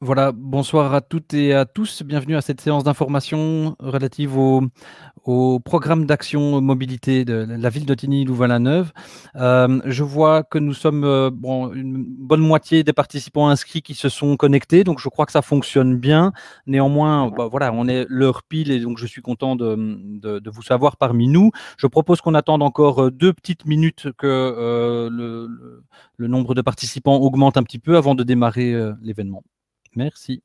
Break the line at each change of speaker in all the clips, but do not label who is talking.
Voilà, bonsoir à toutes et à tous. Bienvenue à cette séance d'information relative au programme d'action mobilité de la ville d'Ottignies-Louvain-la-Neuve. Je vois que nous sommes une bonne moitié des participants inscrits qui se sont connectés, donc je crois que ça fonctionne bien. Néanmoins, voilà, on est l'heure pile et donc je suis content de vous savoir parmi nous. Je propose qu'on attende encore 2 petites minutes que le nombre de participants augmente un petit peu avant de démarrer l'événement. Merci.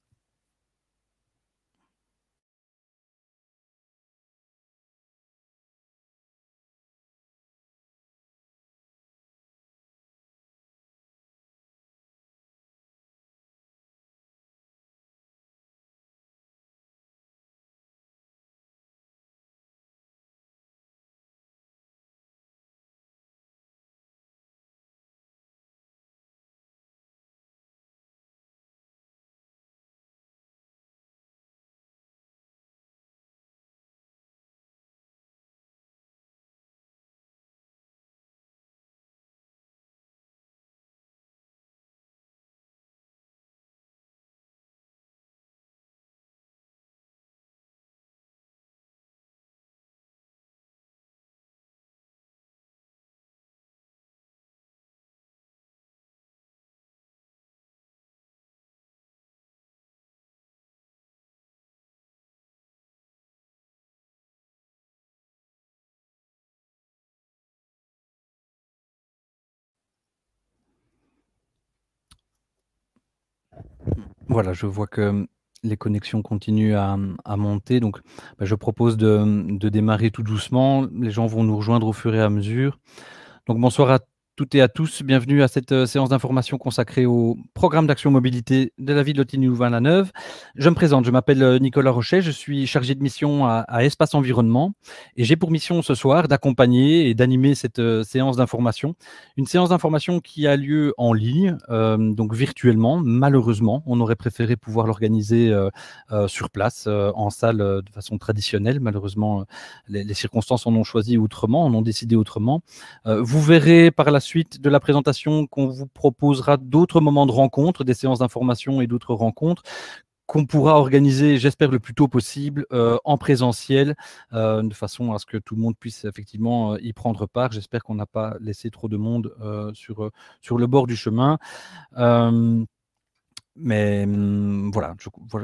Voilà, je vois que les connexions continuent à monter, donc je propose de démarrer tout doucement. Les gens vont nous rejoindre au fur et à mesure. Donc bonsoir à toutes et à tous, bienvenue à cette séance d'information consacrée au programme d'action mobilité de la ville d'Ottignies-Louvain-la-Neuve. Je me présente, je m'appelle Nicolas Rochet, je suis chargé de mission à Espace Environnement et j'ai pour mission ce soir d'accompagner et d'animer cette séance d'information. Une séance d'information qui a lieu en ligne, donc virtuellement. Malheureusement, on aurait préféré pouvoir l'organiser sur place, en salle, de façon traditionnelle. Malheureusement, les circonstances en ont choisi autrement, en ont décidé autrement. Vous verrez par la suite de la présentation qu'on vous proposera d'autres moments de rencontre, des séances d'information et d'autres rencontres qu'on pourra organiser, j'espère, le plus tôt possible en présentiel, de façon à ce que tout le monde puisse effectivement y prendre part. J'espère qu'on n'a pas laissé trop de monde sur le bord du chemin. Mais voilà,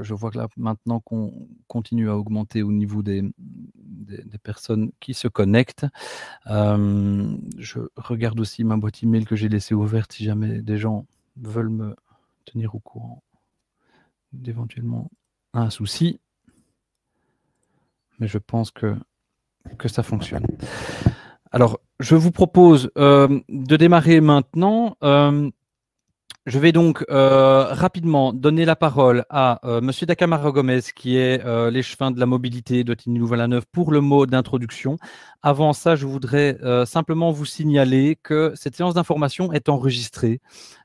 je vois que là, maintenant qu'on continue à augmenter au niveau des personnes qui se connectent. Je regarde aussi ma boîte email que j'ai laissée ouverte si jamais des gens veulent me tenir au courant d'éventuellement un souci. Mais je pense que ça fonctionne. Alors, je vous propose de démarrer maintenant. Je vais donc rapidement donner la parole à Monsieur Dacamara Gomez, qui est l'échevin de la mobilité d'Ottignies-Louvain-la-Neuve, pour le mot d'introduction. Avant ça, je voudrais simplement vous signaler que cette séance d'information est enregistrée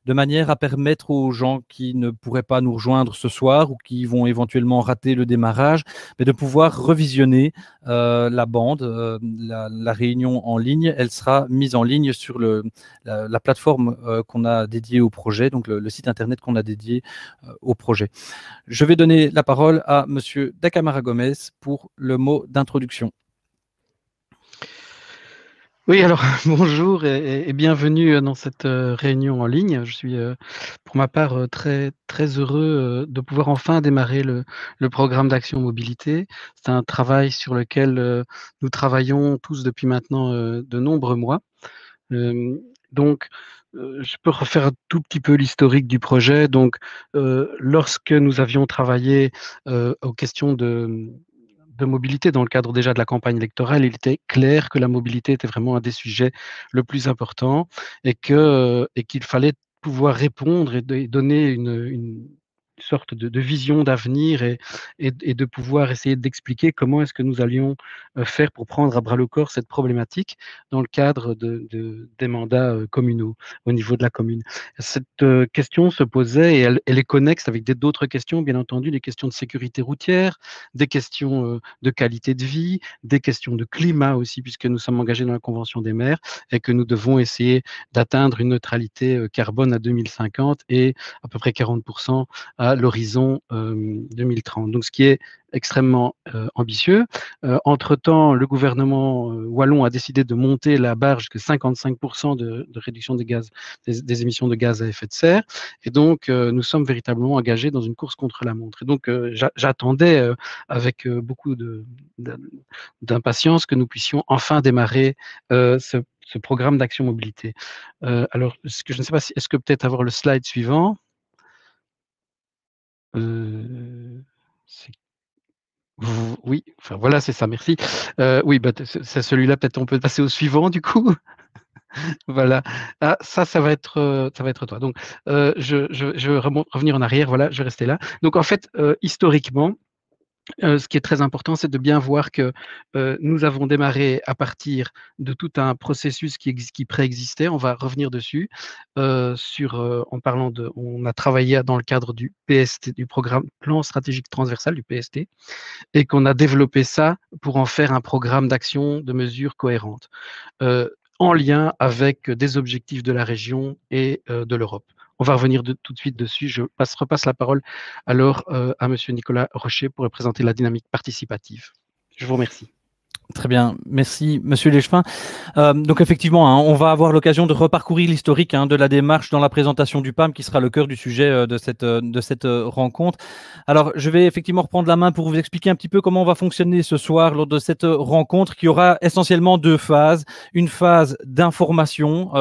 de manière à permettre aux gens qui ne pourraient pas nous rejoindre ce soir ou qui vont éventuellement rater le démarrage, mais de pouvoir revisionner la bande, la réunion en ligne. Elle sera mise en ligne sur la plateforme qu'on a dédiée au projet, donc le site internet qu'on a dédié au projet. Je vais donner la parole à Monsieur Dacamara Gomez pour le mot d'introduction.
Oui, alors bonjour et bienvenue dans cette réunion en ligne. Je suis pour ma part très, très heureux de pouvoir enfin démarrer le programme d'action mobilité. C'est un travail sur lequel nous travaillons tous depuis maintenant de nombreux mois. Donc, je peux refaire un tout petit peu l'historique du projet. Donc, lorsque nous avions travaillé aux questions de mobilité dans le cadre déjà de la campagne électorale, il était clair que la mobilité était vraiment un des sujets le plus important et qu'il fallait pouvoir répondre et donner sorte de vision d'avenir et de pouvoir essayer d'expliquer comment est-ce que nous allions faire pour prendre à bras le corps cette problématique dans le cadre des mandats communaux au niveau de la commune. Cette question se posait et elle est connexe avec d'autres questions, bien entendu, des questions de sécurité routière, des questions de qualité de vie, des questions de climat aussi, puisque nous sommes engagés dans la Convention des maires et que nous devons essayer d'atteindre une neutralité carbone à 2050 et à peu près 40% à l'horizon 2030. Donc, ce qui est extrêmement ambitieux. Entre-temps, le gouvernement wallon a décidé de monter la barre jusqu'à 55% de réduction des émissions de gaz à effet de serre. Et donc, nous sommes véritablement engagés dans une course contre la montre. Et donc, j'attendais avec beaucoup d'impatience que nous puissions enfin démarrer ce programme d'action mobilité. Alors, je ne sais pas si, est-ce que peut-être avoir le slide suivant. Oui, enfin voilà, c'est ça, merci. Oui, bah, c'est celui-là, peut-être on peut passer au suivant du coup. Voilà. Ah, ça va être toi. Donc, je vais revenir en arrière, voilà, je vais rester là. Donc en fait, historiquement, ce qui est très important, c'est de bien voir que nous avons démarré à partir de tout un processus qui préexistait. On va revenir dessus. On a travaillé dans le cadre du PST, du programme Plan stratégique transversal, du PST, et qu'on a développé ça pour en faire un programme d'action de mesures cohérentes, en lien avec des objectifs de la région et de l'Europe. On va revenir tout de suite dessus. Je repasse la parole alors à Monsieur Nicolas Rocher pour présenter la dynamique participative. Je vous remercie.
Très bien, merci Monsieur Léchevin. Donc effectivement, hein, on va avoir l'occasion de reparcourir l'historique de la démarche dans la présentation du PAM qui sera le cœur du sujet de cette rencontre. Alors je vais effectivement reprendre la main pour vous expliquer un petit peu comment on va fonctionner ce soir lors de cette rencontre qui aura essentiellement deux phases. Une phase d'information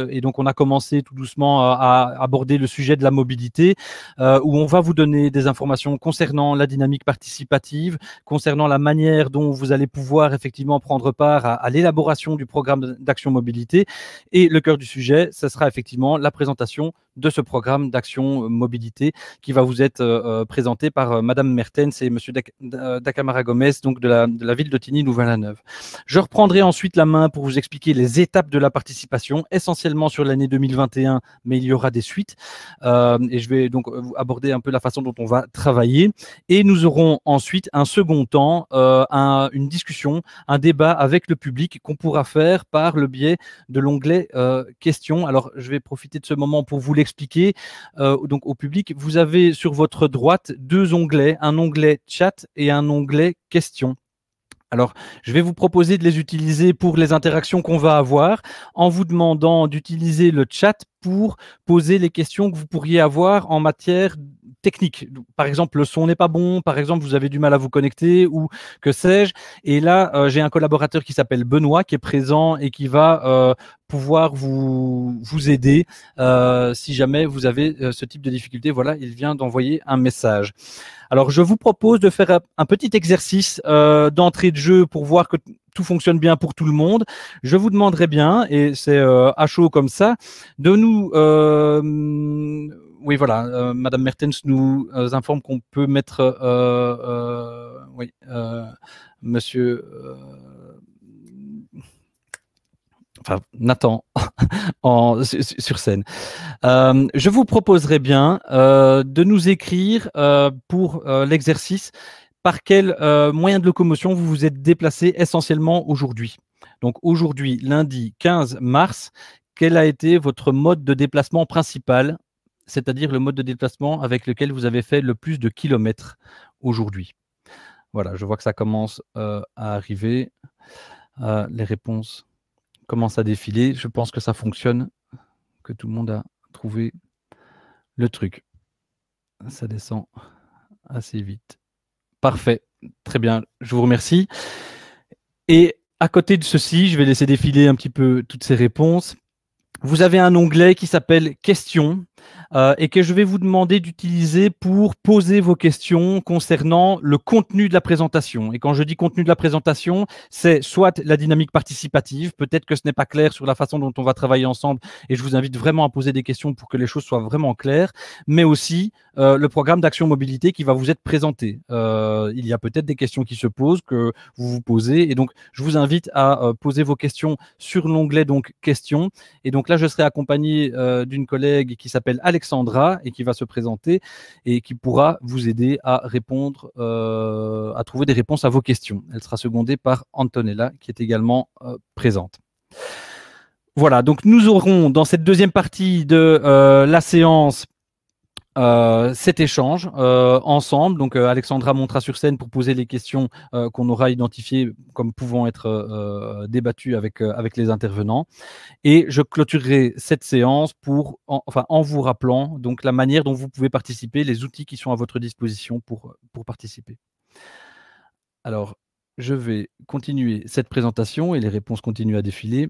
et donc on a commencé tout doucement à aborder le sujet de la mobilité où on va vous donner des informations concernant la dynamique participative, concernant la manière dont vous allez pouvoir effectivement prendre part à l'élaboration du programme d'action mobilité. Et le cœur du sujet, ce sera effectivement la présentation de ce programme d'action mobilité qui va vous être présenté par Madame Mertens et Monsieur Dacamara Gomez, donc de la ville de Tigny Louvain-la-Neuve. Je reprendrai ensuite la main pour vous expliquer les étapes de la participation, essentiellement sur l'année 2021, mais il y aura des suites. Et je vais donc aborder un peu la façon dont on va travailler. Et nous aurons ensuite un second temps, une discussion, un débat avec le public qu'on pourra faire par le biais de l'onglet questions. Alors, je vais profiter de ce moment pour vous l'expliquer. Donc, au public, vous avez sur votre droite deux onglets, un onglet chat et un onglet questions. Alors, je vais vous proposer de les utiliser pour les interactions qu'on va avoir en vous demandant d'utiliser le chat pour poser les questions que vous pourriez avoir en matière technique. Par exemple, le son n'est pas bon, par exemple, vous avez du mal à vous connecter ou que sais-je. Et là, j'ai un collaborateur qui s'appelle Benoît qui est présent et qui va pouvoir vous aider si jamais vous avez ce type de difficulté. Voilà, il vient d'envoyer un message. Alors, je vous propose de faire un petit exercice d'entrée de jeu pour voir que tout fonctionne bien pour tout le monde. Je vous demanderai bien, et c'est à chaud comme ça, de nous... oui, voilà, Madame Mertens nous informe qu'on peut mettre... Monsieur... enfin, Nathan, sur scène. Je vous proposerai bien de nous écrire pour l'exercice par quel moyen de locomotion vous vous êtes déplacé essentiellement aujourd'hui. Donc aujourd'hui, lundi 15 mars, quel a été votre mode de déplacement principal, c'est-à-dire le mode de déplacement avec lequel vous avez fait le plus de kilomètres aujourd'hui? Voilà, je vois que ça commence à arriver. Les réponses commencent à défiler. Je pense que ça fonctionne, que tout le monde a trouvé le truc. Ça descend assez vite. Parfait, très bien, je vous remercie. Et à côté de ceci, je vais laisser défiler un petit peu toutes ces réponses. Vous avez un onglet qui s'appelle Questions. et que je vais vous demander d'utiliser pour poser vos questions concernant le contenu de la présentation. Et quand je dis contenu de la présentation, c'est soit la dynamique participative, peut-être que ce n'est pas clair sur la façon dont on va travailler ensemble, et je vous invite vraiment à poser des questions pour que les choses soient vraiment claires, mais aussi le programme d'action mobilité qui va vous être présenté. Il y a peut-être des questions qui se posent, que vous vous posez, et donc je vous invite à poser vos questions sur l'onglet donc questions. Et donc là, je serai accompagné d'une collègue qui s'appelle Alexandra et qui va se présenter et qui pourra vous aider à répondre, à trouver des réponses à vos questions. Elle sera secondée par Antonella qui est également présente. Voilà, donc nous aurons dans cette deuxième partie de la séance cet échange ensemble. Donc Alexandra montera sur scène pour poser les questions qu'on aura identifiées comme pouvant être débattues avec les intervenants. Et je clôturerai cette séance en vous rappelant donc la manière dont vous pouvez participer, les outils qui sont à votre disposition pour participer. Alors, je vais continuer cette présentation et les réponses continuent à défiler.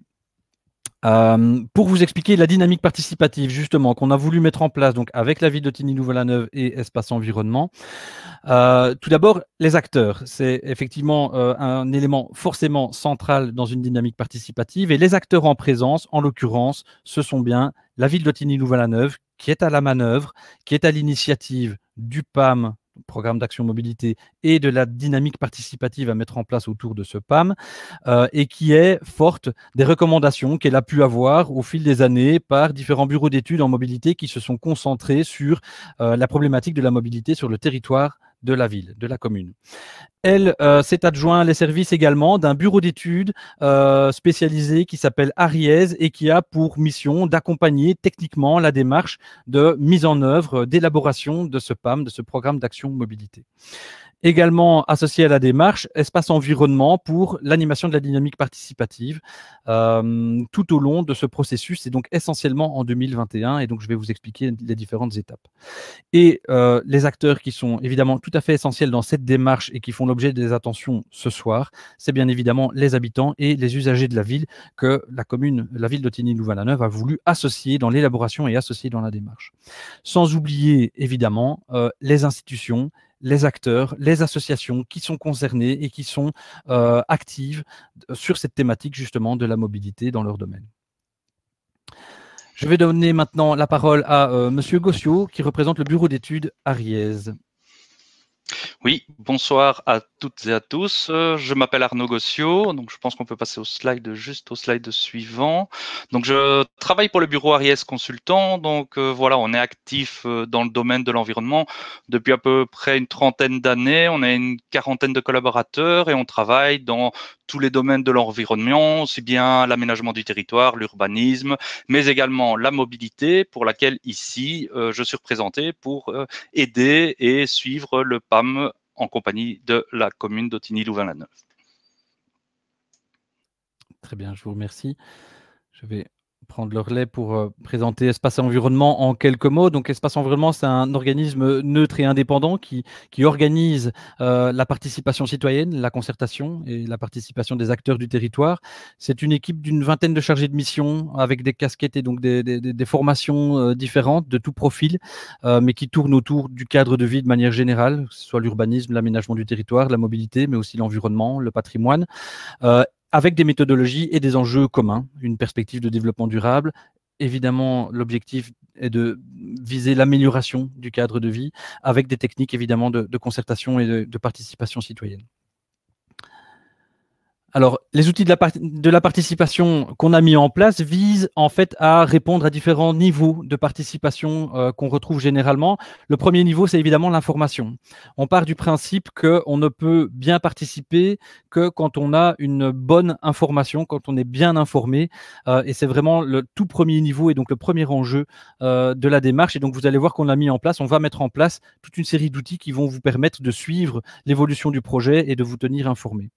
Pour vous expliquer la dynamique participative, justement, qu'on a voulu mettre en place donc, avec la ville de Tigny-Louvain-la-Neuve et Espace Environnement. Tout d'abord, les acteurs. C'est effectivement un élément forcément central dans une dynamique participative. Et les acteurs en présence, en l'occurrence, ce sont bien la ville de Tigny-Louvain-la-Neuve, qui est à la manœuvre, qui est à l'initiative du PAM, programme d'action mobilité, et de la dynamique participative à mettre en place autour de ce PAM, et qui est forte des recommandations qu'elle a pu avoir au fil des années par différents bureaux d'études en mobilité qui se sont concentrés sur la problématique de la mobilité sur le territoire de la ville, de la commune. Elle s'est adjoint les services également d'un bureau d'études spécialisé qui s'appelle Arièse et qui a pour mission d'accompagner techniquement la démarche de mise en œuvre, d'élaboration de ce PAM, de ce programme d'action mobilité. Également associé à la démarche, Espace Environnement pour l'animation de la dynamique participative tout au long de ce processus et donc essentiellement en 2021 et donc je vais vous expliquer les différentes étapes. Et les acteurs qui sont évidemment tout à fait essentiels dans cette démarche et qui font l'objet des attentions ce soir, c'est bien évidemment les habitants et les usagers de la ville que la ville de Tigny-Louvain-la-Neuve a voulu associer dans l'élaboration et associer dans la démarche. Sans oublier évidemment les institutions, les acteurs, les associations qui sont concernées et qui sont actives sur cette thématique justement de la mobilité dans leur domaine. Je vais donner maintenant la parole à Monsieur Gossiot qui représente le bureau d'études Arièse.
Oui, bonsoir à toutes et à tous. Je m'appelle Arnaud Gossiot, donc je pense qu'on peut passer juste au slide suivant. Donc je travaille pour le bureau Arièse Consultant, donc voilà, on est actif dans le domaine de l'environnement depuis à peu près une trentaine d'années. On a une quarantaine de collaborateurs et on travaille dans tous les domaines de l'environnement, aussi bien l'aménagement du territoire, l'urbanisme, mais également la mobilité, pour laquelle ici je suis représenté pour aider et suivre le PAM en compagnie de la commune d'Ottigny-Louvain-la-Neuve.
Très bien, je vous remercie. Je vais prendre le relais pour présenter Espace Environnement en quelques mots. Donc Espace Environnement, c'est un organisme neutre et indépendant qui organise la participation citoyenne, la concertation et la participation des acteurs du territoire. C'est une équipe d'une vingtaine de chargés de mission avec des casquettes et donc des formations différentes de tout profil, mais qui tournent autour du cadre de vie de manière générale, que ce soit l'urbanisme, l'aménagement du territoire, la mobilité, mais aussi l'environnement, le patrimoine. Avec des méthodologies et des enjeux communs, une perspective de développement durable. Évidemment, l'objectif est de viser l'amélioration du cadre de vie avec des techniques évidemment de concertation et de participation citoyenne. Alors, les outils de la participation qu'on a mis en place visent en fait à répondre à différents niveaux de participation qu'on retrouve généralement. Le premier niveau, c'est évidemment l'information. On part du principe qu'on ne peut bien participer que quand on a une bonne information, quand on est bien informé. Et c'est vraiment le tout premier niveau et donc le premier enjeu de la démarche. Et donc, vous allez voir qu'on a mis en place, on va mettre en place toute une série d'outils qui vont vous permettre de suivre l'évolution du projet et de vous tenir informé.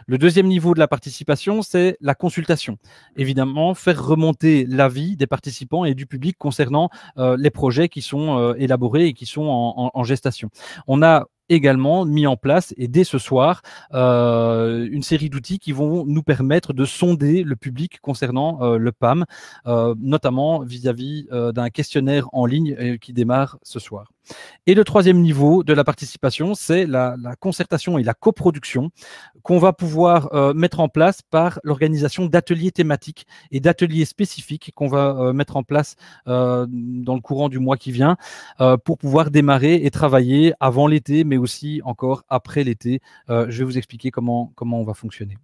Le deuxième niveau de la participation, c'est la consultation. Évidemment, faire remonter l'avis des participants et du public concernant les projets qui sont élaborés et qui sont en gestation. On a également mis en place, et dès ce soir, une série d'outils qui vont nous permettre de sonder le public concernant le PAM, notamment vis-à-vis d'un questionnaire en ligne qui démarre ce soir. Et le troisième niveau de la participation, c'est la concertation et la coproduction qu'on va pouvoir mettre en place par l'organisation d'ateliers thématiques et d'ateliers spécifiques qu'on va mettre en place dans le courant du mois qui vient pour pouvoir démarrer et travailler avant l'été, mais aussi encore après l'été. Je vais vous expliquer comment on va fonctionner.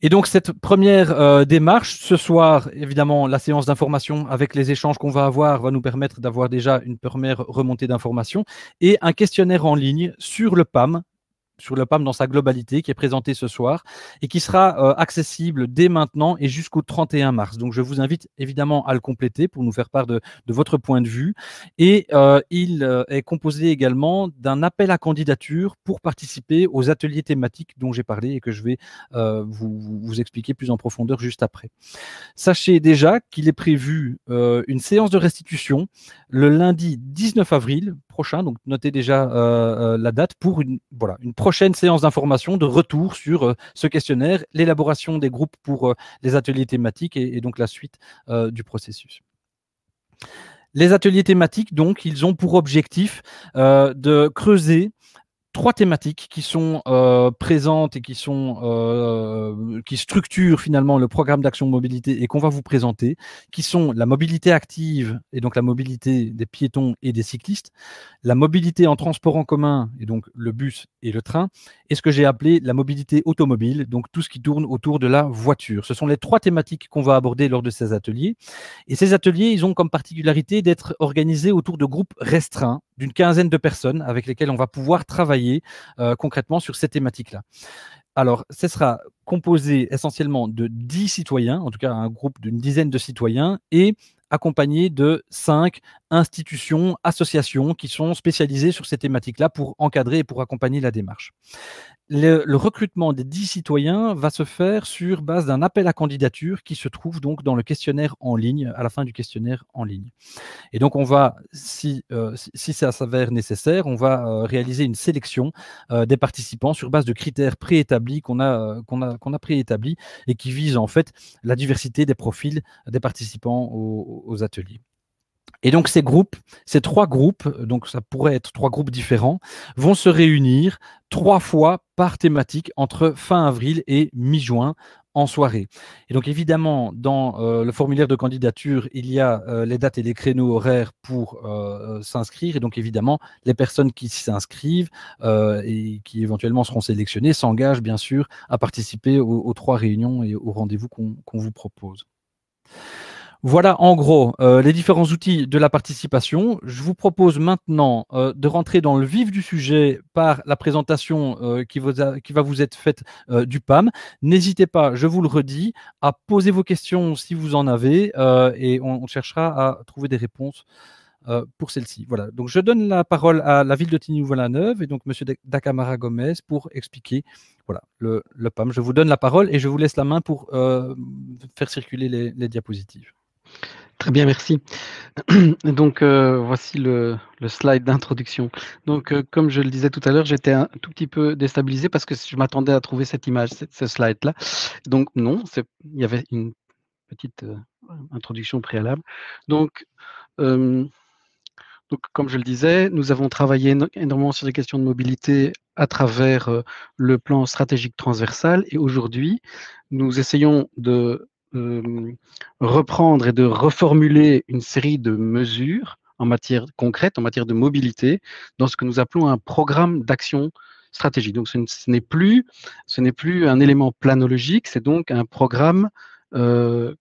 Et donc, cette première démarche, ce soir, évidemment, la séance d'information avec les échanges qu'on va avoir va nous permettre d'avoir déjà une première remontée d'informations et un questionnaire en ligne sur le PAM dans sa globalité qui est présenté ce soir et qui sera accessible dès maintenant et jusqu'au 31 mars. Donc, je vous invite évidemment à le compléter pour nous faire part de votre point de vue. Et il est composé également d'un appel à candidature pour participer aux ateliers thématiques dont j'ai parlé et que je vais vous expliquer plus en profondeur juste après. Sachez déjà qu'il est prévu une séance de restitution le lundi 19 avril prochain, donc notez déjà la date pour une prochaine séance d'information de retour sur ce questionnaire, l'élaboration des groupes pour les ateliers thématiques et donc la suite du processus. Les ateliers thématiques, donc, ils ont pour objectif de creuser 3 thématiques qui sont présentes et qui structurent finalement le programme d'action mobilité et qu'on va vous présenter, qui sont la mobilité active et donc la mobilité des piétons et des cyclistes, la mobilité en transport en commun et donc le bus et le train, et ce que j'ai appelé la mobilité automobile, donc tout ce qui tourne autour de la voiture. Ce sont les 3 thématiques qu'on va aborder lors de ces ateliers. Et ces ateliers, ils ont comme particularité d'être organisés autour de groupes restreints d'une quinzaine de personnes avec lesquelles on va pouvoir travailler concrètement sur ces thématiques-là. Alors, ce sera composé essentiellement de 10 citoyens, en tout cas un groupe d'une dizaine de citoyens, et accompagné de 5 institutions, associations qui sont spécialisées sur ces thématiques-là pour encadrer et pour accompagner la démarche. Le recrutement des 10 citoyens va se faire sur base d'un appel à candidature qui se trouve donc dans le questionnaire en ligne, à la fin du questionnaire en ligne. Et donc, on va, si ça s'avère nécessaire, on va réaliser une sélection des participants sur base de critères préétablis qu'on a préétablis et qui visent en fait la diversité des profils des participants aux ateliers. Et donc, ces 3 groupes, donc ça pourrait être 3 groupes différents, vont se réunir 3 fois par thématique entre fin avril et mi-juin en soirée. Et donc, évidemment, dans le formulaire de candidature, il y a les dates et les créneaux horaires pour s'inscrire. Et donc, évidemment, les personnes qui s'inscrivent et qui éventuellement seront sélectionnées s'engagent, bien sûr, à participer aux 3 réunions et aux rendez-vous qu'on vous propose. Voilà en gros les différents outils de la participation. Je vous propose maintenant de rentrer dans le vif du sujet par la présentation qui va vous être faite du PAM. N'hésitez pas, je vous le redis, à poser vos questions si vous en avez et on cherchera à trouver des réponses pour celle-ci. Voilà. Donc je donne la parole à la ville de Tigny-Louvain-la-Neuve et donc Monsieur Dacamara Gomez pour expliquer le PAM. Je vous donne la parole et je vous laisse la main pour faire circuler les diapositives.
Très bien, merci. Donc, voici le slide d'introduction. Donc, comme je le disais tout à l'heure, j'étais un tout petit peu déstabilisé parce que je m'attendais à trouver cette image, ce slide-là. Donc, non, il y avait une petite introduction préalable. Donc, comme je le disais, nous avons travaillé énormément sur les questions de mobilité à travers le plan stratégique transversal et aujourd'hui, nous essayons de reprendre et de reformuler une série de mesures en matière concrète, en matière de mobilité, dans ce que nous appelons un programme d'action stratégique. Donc, ce n'est plus un élément planologique, c'est donc un programme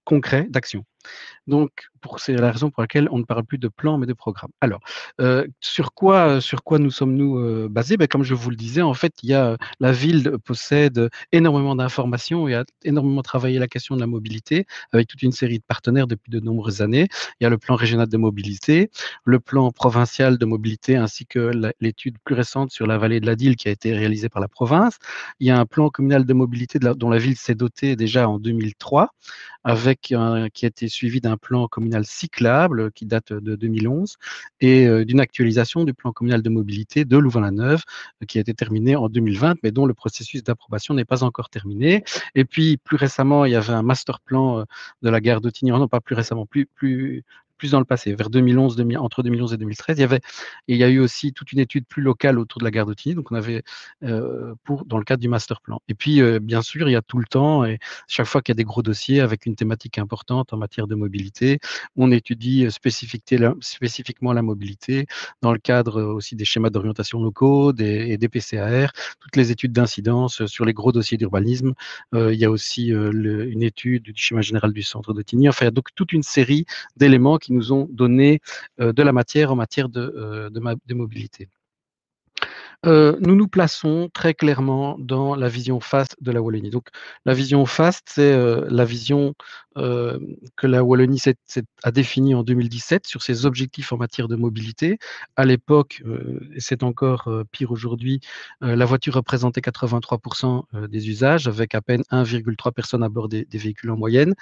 concret d'action. Donc, c'est la raison pour laquelle on ne parle plus de plan, mais de programme. Alors, sur quoi nous sommes-nous basés? Comme je vous le disais, en fait, la ville possède énormément d'informations et a énormément travaillé la question de la mobilité avec toute une série de partenaires depuis de nombreuses années. Il y a le plan régional de mobilité, le plan provincial de mobilité, ainsi que l'étude plus récente sur la vallée de la Dyle qui a été réalisée par la province. Il y a un plan communal de mobilité dont la ville s'est dotée déjà en 2003, qui a été suivi d'un plan communal cyclable qui date de 2011 et d'une actualisation du plan communal de mobilité de Louvain-la-Neuve qui a été terminé en 2020, mais dont le processus d'approbation n'est pas encore terminé. Et puis, plus récemment, il y avait un master plan de la gare d'Ottigny, non pas plus récemment, plus dans le passé, vers 2011, entre 2011 et 2013, il y a eu aussi toute une étude plus locale autour de la gare d'Ottigny, donc on avait dans le cadre du master plan. Et puis, bien sûr, il y a tout le temps, et chaque fois qu'il y a des gros dossiers avec une thématique importante en matière de mobilité, on étudie spécifiquement la mobilité dans le cadre aussi des schémas d'orientation locaux, et des PCAR, toutes les études d'incidence sur les gros dossiers d'urbanisme. Il y a aussi une étude du schéma général du centre d'Ottigny. Enfin, il y a donc toute une série d'éléments qui nous ont donné de la matière en matière de mobilité. Nous nous plaçons très clairement dans la vision FAST de la Wallonie. Donc, la vision FAST, c'est la vision que la Wallonie a définie en 2017 sur ses objectifs en matière de mobilité. À l'époque, et c'est encore pire aujourd'hui, la voiture représentait 83% des usages, avec à peine 1,3 personnes à bord des véhicules en moyenne.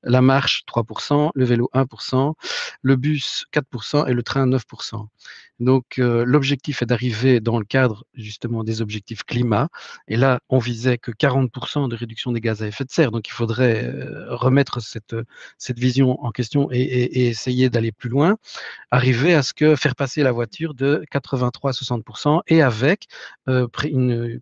La marche, 3%, le vélo, 1%, le bus, 4% et le train, 9%. Donc, l'objectif est d'arriver dans le cadre justement des objectifs climat. Et là, on visait que 40% de réduction des gaz à effet de serre. Donc, il faudrait remettre cette vision en question et essayer d'aller plus loin, arriver à faire passer la voiture de 83 à 60% et avec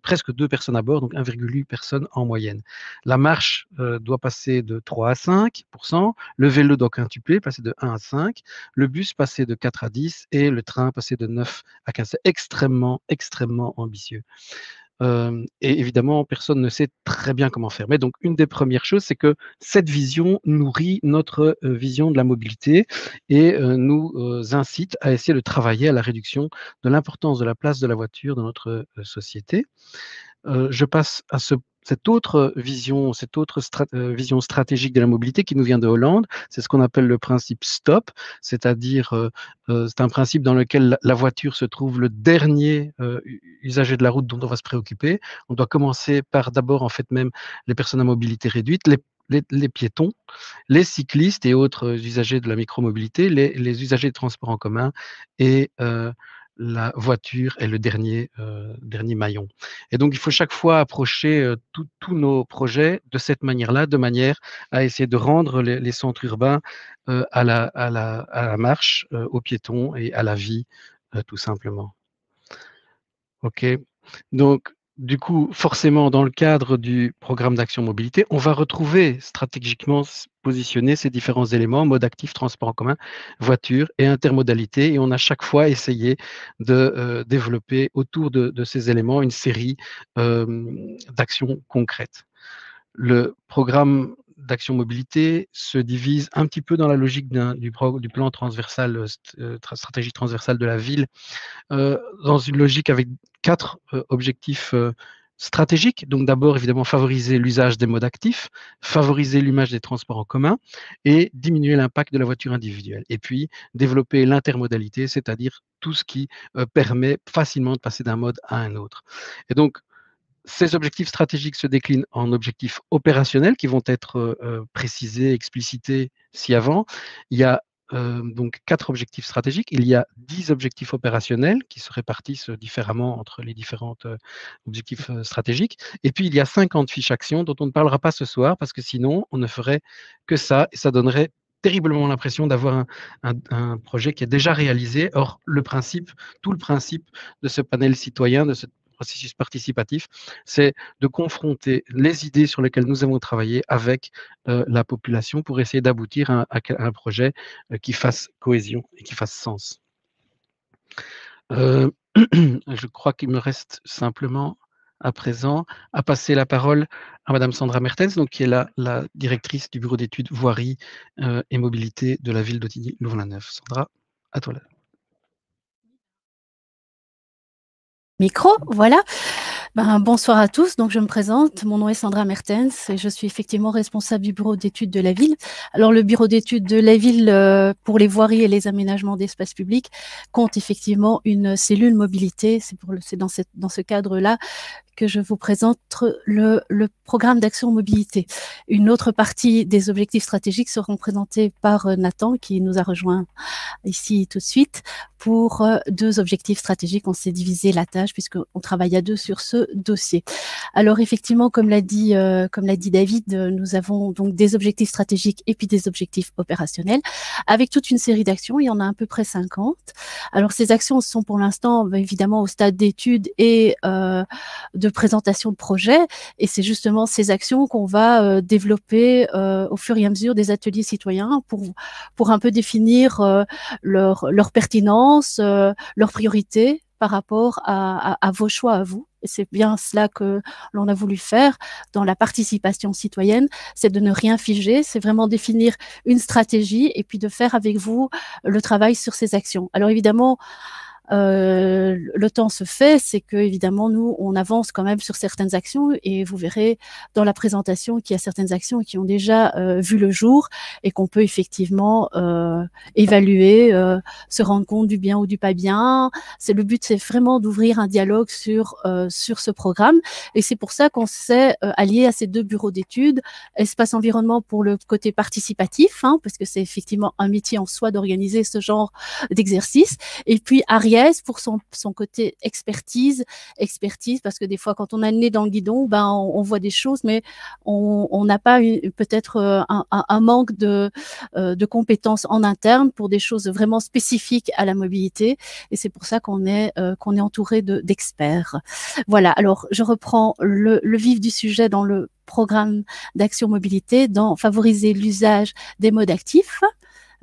presque 2 personnes à bord, donc 1,8 personnes en moyenne. La marche doit passer de 3 à 5%, le vélo doit quintupler, passer de 1 à 5, le bus passer de 4 à 10 et le train passer de 9 à 15. C'est extrêmement, extrêmement ambitieux. Et évidemment, personne ne sait très bien comment faire. Mais donc, une des premières choses, c'est que cette vision nourrit notre vision de la mobilité et nous incite à essayer de travailler à la réduction de l'importance de la place de la voiture dans notre société. Je passe à cette autre vision stratégique de la mobilité qui nous vient de Hollande. C'est ce qu'on appelle le principe STOP, c'est-à-dire c'est un principe dans lequel la voiture se trouve le dernier usager de la route dont on va se préoccuper. On doit commencer par d'abord en fait même les personnes à mobilité réduite, les piétons, les cyclistes et autres usagers de la micromobilité, les usagers de transport en commun et la voiture est le dernier maillon. Et donc, il faut chaque fois approcher tous nos projets de cette manière-là, de manière à essayer de rendre les centres urbains à la marche, aux piétons et à la vie, tout simplement. OK. Donc, du coup, forcément, dans le cadre du programme d'action mobilité, on va retrouver stratégiquement positionner ces différents éléments, mode actif, transport en commun, voiture et intermodalité. Et on a chaque fois essayé de développer autour de ces éléments une série d'actions concrètes. Le programme d'action mobilité se divise un petit peu dans la logique du plan transversal, stratégie transversale de la ville, dans une logique avec 4 objectifs stratégiques. Donc d'abord, évidemment, favoriser l'usage des modes actifs, favoriser l'usage des transports en commun et diminuer l'impact de la voiture individuelle. Et puis, développer l'intermodalité, c'est-à-dire tout ce qui permet facilement de passer d'un mode à un autre. Et donc, ces objectifs stratégiques se déclinent en objectifs opérationnels qui vont être précisés, explicités ci-avant. Il y a donc 4 objectifs stratégiques. Il y a 10 objectifs opérationnels qui se répartissent différemment entre les différents objectifs stratégiques. Et puis, il y a 50 fiches actions dont on ne parlera pas ce soir parce que sinon, on ne ferait que ça et ça donnerait terriblement l'impression d'avoir un projet qui est déjà réalisé. Or, tout le principe de ce panel citoyen, de ce processus participatif, c'est de confronter les idées sur lesquelles nous avons travaillé avec la population pour essayer d'aboutir à un projet qui fasse cohésion et qui fasse sens. Je crois qu'il me reste simplement à présent à passer la parole à Madame Sandra Mertens, donc, qui est la directrice du bureau d'études voirie et mobilité de la ville d'Ottigny-Louvain-la-Neuve. Sandra, à toi.
Micro, voilà. Bonsoir à tous. Donc, je me présente. Mon nom est Sandra Mertens et je suis effectivement responsable du bureau d'études de la ville. Alors, le bureau d'études de la ville pour les voiries et les aménagements d'espaces publics compte effectivement une cellule mobilité. C'est dans ce cadre-là que je vous présente le programme d'action mobilité. Une autre partie des objectifs stratégiques seront présentés par Nathan, qui nous a rejoint ici tout de suite, pour 2 objectifs stratégiques. On s'est divisé la tâche puisqu'on travaille à 2 sur ce dossier. Alors effectivement, comme l'a dit David, nous avons donc des objectifs stratégiques et puis des objectifs opérationnels avec toute une série d'actions. Il y en a à peu près 50. Alors ces actions sont pour l'instant évidemment au stade d'études et de présentation de projet, et c'est justement ces actions qu'on va développer au fur et à mesure des ateliers citoyens pour un peu définir leur pertinence, leurs priorités par rapport à vos choix à vous. Et c'est bien cela que l'on a voulu faire dans la participation citoyenne, c'est de ne rien figer, c'est vraiment définir une stratégie et puis de faire avec vous le travail sur ces actions. Alors évidemment, le temps se fait, c'est que évidemment nous on avance quand même sur certaines actions, et vous verrez dans la présentation qu'il y a certaines actions qui ont déjà vu le jour et qu'on peut effectivement évaluer, se rendre compte du bien ou du pas bien. Le but, c'est vraiment d'ouvrir un dialogue sur ce programme, et c'est pour ça qu'on s'est allié à ces 2 bureaux d'études, Espace Environnement pour le côté participatif, parce que c'est effectivement un métier en soi d'organiser ce genre d'exercice, et puis Ariès pour son côté expertise, parce que des fois, quand on a le nez dans le guidon, on voit des choses, mais on n'a pas peut-être un manque de compétences en interne pour des choses vraiment spécifiques à la mobilité, et c'est pour ça qu'on est entouré d'experts. Voilà, alors je reprends le vif du sujet dans le programme d'action mobilité, dans favoriser l'usage des modes actifs.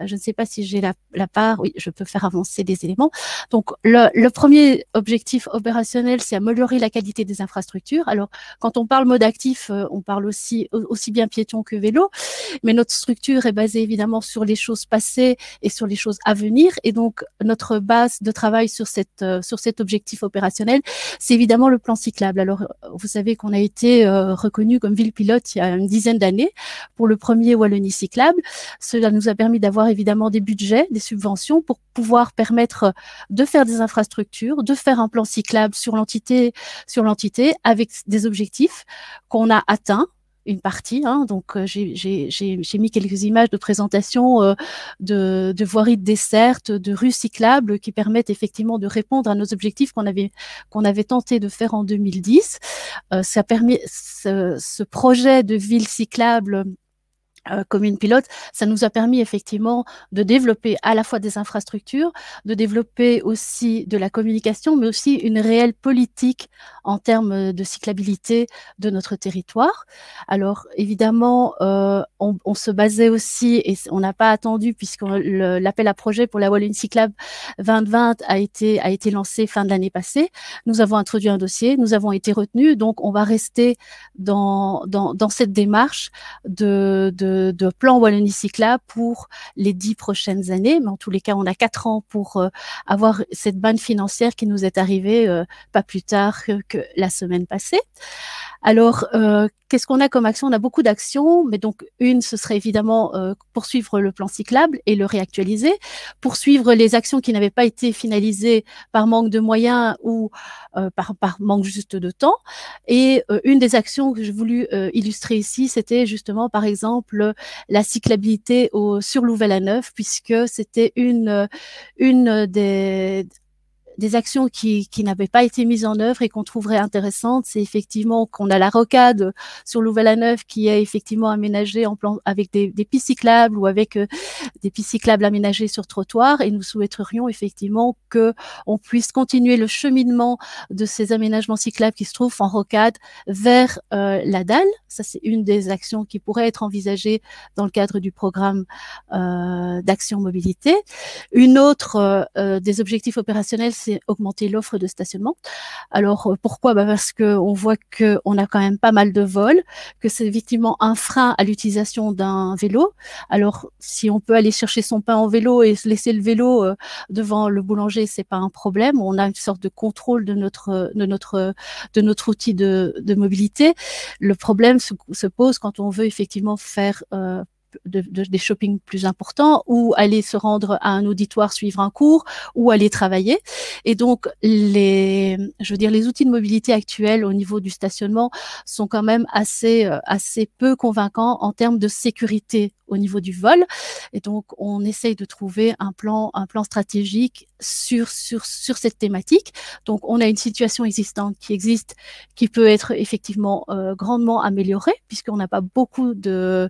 Je ne sais pas si j'ai la part. Oui, je peux faire avancer des éléments. Donc, le premier objectif opérationnel, c'est améliorer la qualité des infrastructures. Alors, quand on parle mode actif, on parle aussi bien piéton que vélo, mais notre structure est basée évidemment sur les choses passées et sur les choses à venir. Et donc, notre base de travail sur cet objectif opérationnel, c'est évidemment le plan cyclable. Alors, vous savez qu'on a été reconnu comme ville pilote il y a une dizaine d'années pour le premier Wallonie cyclable. Cela nous a permis d'avoir évidemment des budgets, des subventions pour pouvoir permettre de faire des infrastructures, de faire un plan cyclable sur l'entité avec des objectifs qu'on a atteints. Une partie, donc j'ai mis quelques images de présentation de voiries de desserte, de rues cyclables qui permettent effectivement de répondre à nos objectifs qu'on avait tenté de faire en 2010. Ça permet ce projet de ville cyclable commune pilote, ça nous a permis effectivement de développer à la fois des infrastructures, de développer aussi de la communication, mais aussi une réelle politique en termes de cyclabilité de notre territoire. Alors évidemment, on se basait aussi, et on n'a pas attendu puisque l'appel à projet pour la Wallonie cyclable 2020 a été lancé fin de l'année passée. Nous avons introduit un dossier, nous avons été retenus, donc on va rester dans cette démarche de plan Wallonie cyclable pour les 10 prochaines années, mais en tous les cas, on a 4 ans pour avoir cette manne financière qui nous est arrivée pas plus tard que la semaine passée. Alors, qu'est-ce qu'on a comme action? On a beaucoup d'actions, mais donc une, ce serait évidemment poursuivre le plan cyclable et le réactualiser, poursuivre les actions qui n'avaient pas été finalisées par manque de moyens ou par manque juste de temps. Et une des actions que j'ai voulu illustrer ici, c'était justement, par exemple, la cyclabilité sur Louvain-la-Neuve, puisque c'était une des actions qui n'avaient pas été mises en œuvre et qu'on trouverait intéressantes. C'est effectivement qu'on a la rocade sur Louvain-la-Neuve qui est effectivement aménagée en plan avec des pistes cyclables ou avec des pistes cyclables aménagées sur trottoir, et nous souhaiterions effectivement que on puisse continuer le cheminement de ces aménagements cyclables qui se trouvent en rocade vers la dalle. Ça, c'est une des actions qui pourrait être envisagée dans le cadre du programme d'action mobilité. Une autre des objectifs opérationnels, c'est augmenter l'offre de stationnement. Alors, pourquoi? Parce qu'on voit qu'on a quand même pas mal de vols, que c'est effectivement un frein à l'utilisation d'un vélo. Alors, si on peut aller chercher son pain en vélo et laisser le vélo devant le boulanger, c'est pas un problème. On a une sorte de contrôle de notre outil de mobilité. Le problème se pose quand on veut effectivement faire des shoppings plus importants, ou aller se rendre à un auditoire, suivre un cours, ou aller travailler. Et donc, les outils de mobilité actuels au niveau du stationnement sont quand même assez peu convaincants en termes de sécurité au niveau du vol. Et donc, on essaye de trouver un plan stratégique sur cette thématique. Donc, on a une situation existante qui peut être effectivement grandement améliorée, puisqu'on n'a pas beaucoup de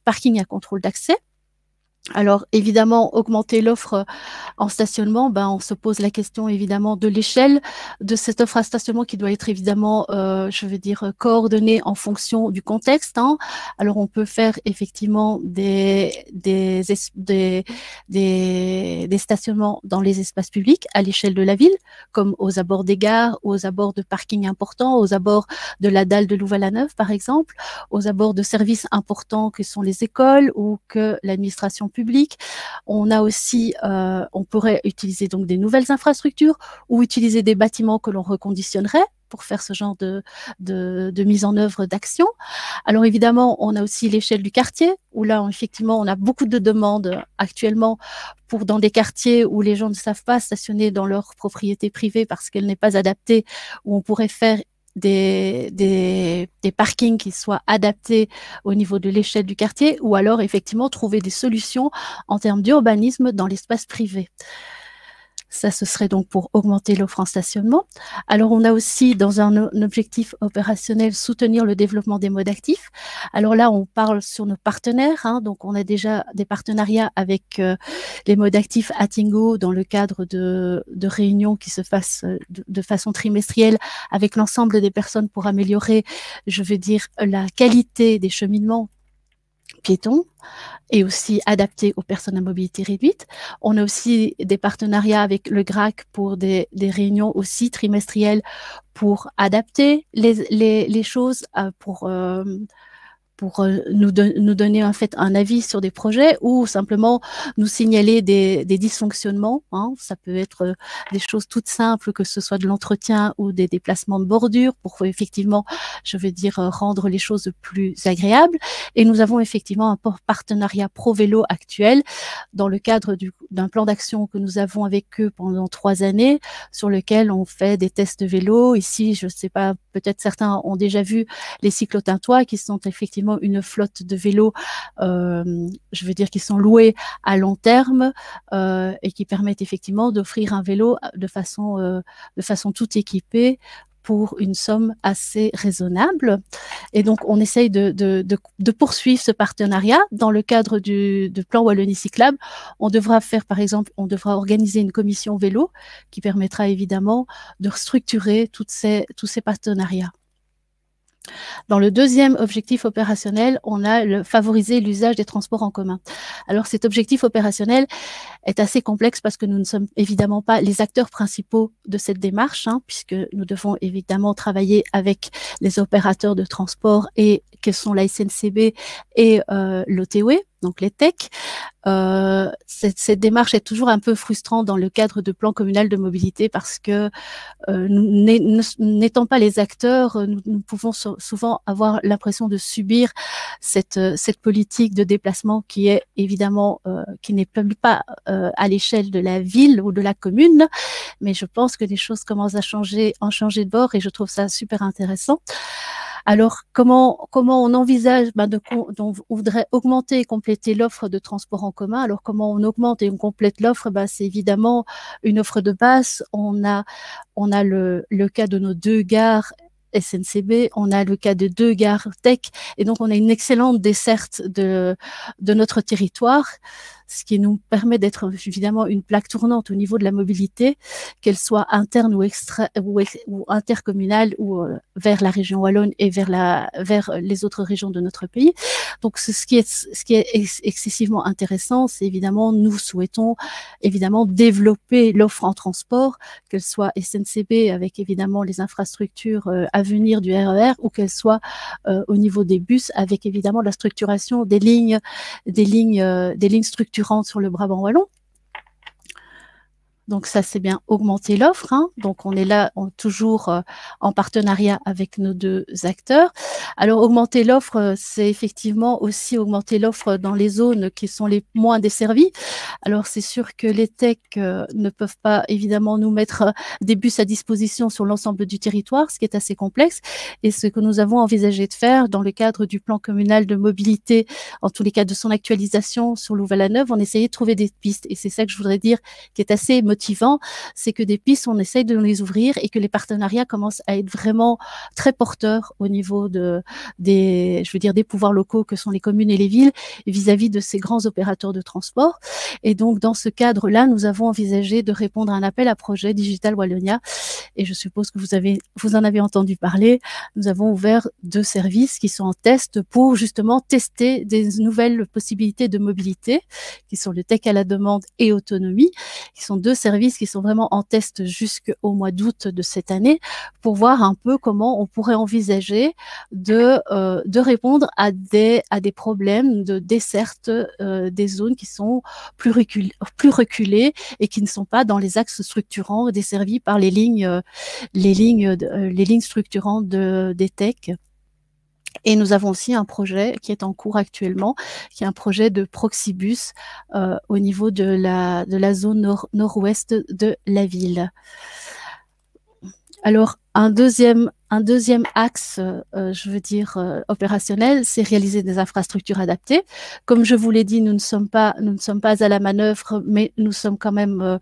parking à contrôle d'accès. Alors, évidemment, augmenter l'offre en stationnement, on se pose la question, évidemment, de l'échelle de cette offre à stationnement qui doit être, évidemment, coordonnée en fonction du contexte, hein. Alors, on peut faire, effectivement, des stationnements dans les espaces publics à l'échelle de la ville, comme aux abords des gares, aux abords de parkings importants, aux abords de la dalle de Louvain-la-Neuve, par exemple, aux abords de services importants que sont les écoles ou que l'administration publique. On a aussi, on pourrait utiliser donc des nouvelles infrastructures ou utiliser des bâtiments que l'on reconditionnerait pour faire ce genre de mise en œuvre d'action. Alors évidemment, on a aussi l'échelle du quartier, où là, effectivement, on a beaucoup de demandes actuellement dans des quartiers où les gens ne savent pas stationner dans leur propriété privée parce qu'elle n'est pas adaptée, où on pourrait faire des parkings qui soient adaptés au niveau de l'échelle du quartier, ou alors effectivement trouver des solutions en termes d'urbanisme dans l'espace privé. Ça, ce serait donc pour augmenter l'offre en stationnement. Alors, on a aussi, dans un objectif opérationnel, soutenir le développement des modes actifs. Alors là, on parle sur nos partenaires, hein, donc on a déjà des partenariats avec les modes actifs à Tingo dans le cadre de réunions qui se fassent de façon trimestrielle avec l'ensemble des personnes pour améliorer, la qualité des cheminements piétons et aussi adaptés aux personnes à mobilité réduite. On a aussi des partenariats avec le GRAC pour des réunions aussi trimestrielles pour adapter les choses, pour nous donner en fait un avis sur des projets ou simplement nous signaler des dysfonctionnements, hein. Ça peut être des choses toutes simples, que ce soit de l'entretien ou des déplacements de bordure pour effectivement, rendre les choses plus agréables. Et nous avons effectivement un partenariat Pro-Vélo actuel dans le cadre d'un plan d'action que nous avons avec eux pendant 3 années, sur lequel on fait des tests de vélo. Ici, je ne sais pas, peut-être certains ont déjà vu les cyclotintois qui sont effectivement une flotte de vélos, qui sont loués à long terme et qui permettent effectivement d'offrir un vélo de façon tout équipée pour une somme assez raisonnable. Et donc, on essaye de poursuivre ce partenariat dans le cadre du plan Wallonie Cyclable. On devra organiser une commission vélo qui permettra évidemment de structurer tous ces partenariats. Dans le deuxième objectif opérationnel, on a favoriser l'usage des transports en commun. Alors, cet objectif opérationnel est assez complexe parce que nous ne sommes évidemment pas les acteurs principaux de cette démarche, hein, puisque nous devons évidemment travailler avec les opérateurs de transport et que sont la SNCB et l'OTW, donc les TEC. Cette démarche est toujours un peu frustrante dans le cadre de plans communal de mobilité parce que n'étant pas les acteurs, nous pouvons souvent avoir l'impression de subir cette politique de déplacement qui est évidemment qui n'est pas à l'échelle de la ville ou de la commune, mais je pense que les choses commencent à changer de bord et je trouve ça super intéressant. Alors, comment on envisage, on voudrait augmenter et compléter l'offre de transport en commun. Alors, comment on augmente et on complète l'offre? C'est évidemment une offre de base. On a le cas de nos 2 gares SNCB, on a le cas de 2 gares TEC, et donc on a une excellente desserte de notre territoire, ce qui nous permet d'être évidemment une plaque tournante au niveau de la mobilité, qu'elle soit interne ou intercommunale ou vers la région wallonne et vers les autres régions de notre pays. Donc ce qui est excessivement intéressant, c'est évidemment, nous souhaitons évidemment développer l'offre en transport, qu'elle soit SNCB avec évidemment les infrastructures à venir du RER, ou qu'elle soit au niveau des bus avec évidemment la structuration des lignes structurantes sur le Brabant wallon. Donc ça, c'est bien augmenter l'offre, hein. Donc on est là toujours en partenariat avec nos deux acteurs. Alors augmenter l'offre, c'est effectivement aussi augmenter l'offre dans les zones qui sont les moins desservies. Alors c'est sûr que les techs ne peuvent pas évidemment nous mettre des bus à disposition sur l'ensemble du territoire, ce qui est assez complexe. Et ce que nous avons envisagé de faire dans le cadre du plan communal de mobilité, en tous les cas de son actualisation sur Louvain-la-Neuve, on essayait de trouver des pistes. Et c'est ça que je voudrais dire qui est assez motivant, c'est que des pistes, on essaye de les ouvrir et que les partenariats commencent à être vraiment très porteurs au niveau des pouvoirs locaux que sont les communes et les villes vis-à-vis de ces grands opérateurs de transport. Et donc, dans ce cadre-là, nous avons envisagé de répondre à un appel à projet Digital Wallonia. Et je suppose que vous en avez entendu parler. Nous avons ouvert 2 services qui sont en test pour justement tester des nouvelles possibilités de mobilité, qui sont le tech à la demande et autonomie, qui sont 2 services qui sont vraiment en test jusqu'au mois d'août de cette année, pour voir un peu comment on pourrait envisager de répondre à des problèmes de desserte des zones qui sont plus reculées et qui ne sont pas dans les axes structurants desservis par les lignes structurantes des techs. Et nous avons aussi un projet qui est en cours actuellement, qui est un projet de Proxibus au niveau de la zone nord-ouest de la ville. Alors, un deuxième axe, opérationnel, c'est réaliser des infrastructures adaptées. Comme je vous l'ai dit, nous ne sommes pas à la manœuvre, mais nous sommes quand même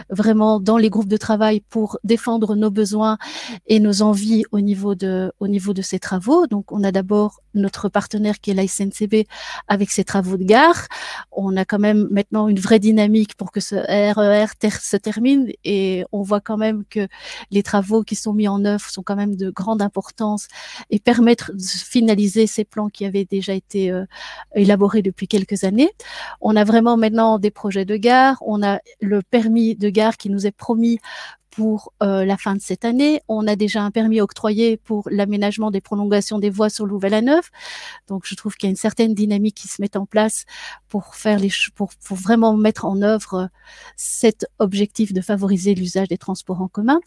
vraiment dans les groupes de travail pour défendre nos besoins et nos envies au niveau de ces travaux. Donc, on a d'abord notre partenaire qui est la SNCB avec ses travaux de gare. On a quand même maintenant une vraie dynamique pour que ce RER se termine et on voit quand même que les travaux qui sont mis en œuvre sont quand même de grande importance et permettre de finaliser ces plans qui avaient déjà été élaborés depuis quelques années. On a vraiment maintenant des projets de gare, on a le permis de gare qui nous est promis pour la fin de cette année. On a déjà un permis octroyé pour l'aménagement des prolongations des voies sur Louvain-la-Neuve. Donc, je trouve qu'il y a une certaine dynamique qui se met en place pour vraiment mettre en œuvre cet objectif de favoriser l'usage des transports en commun.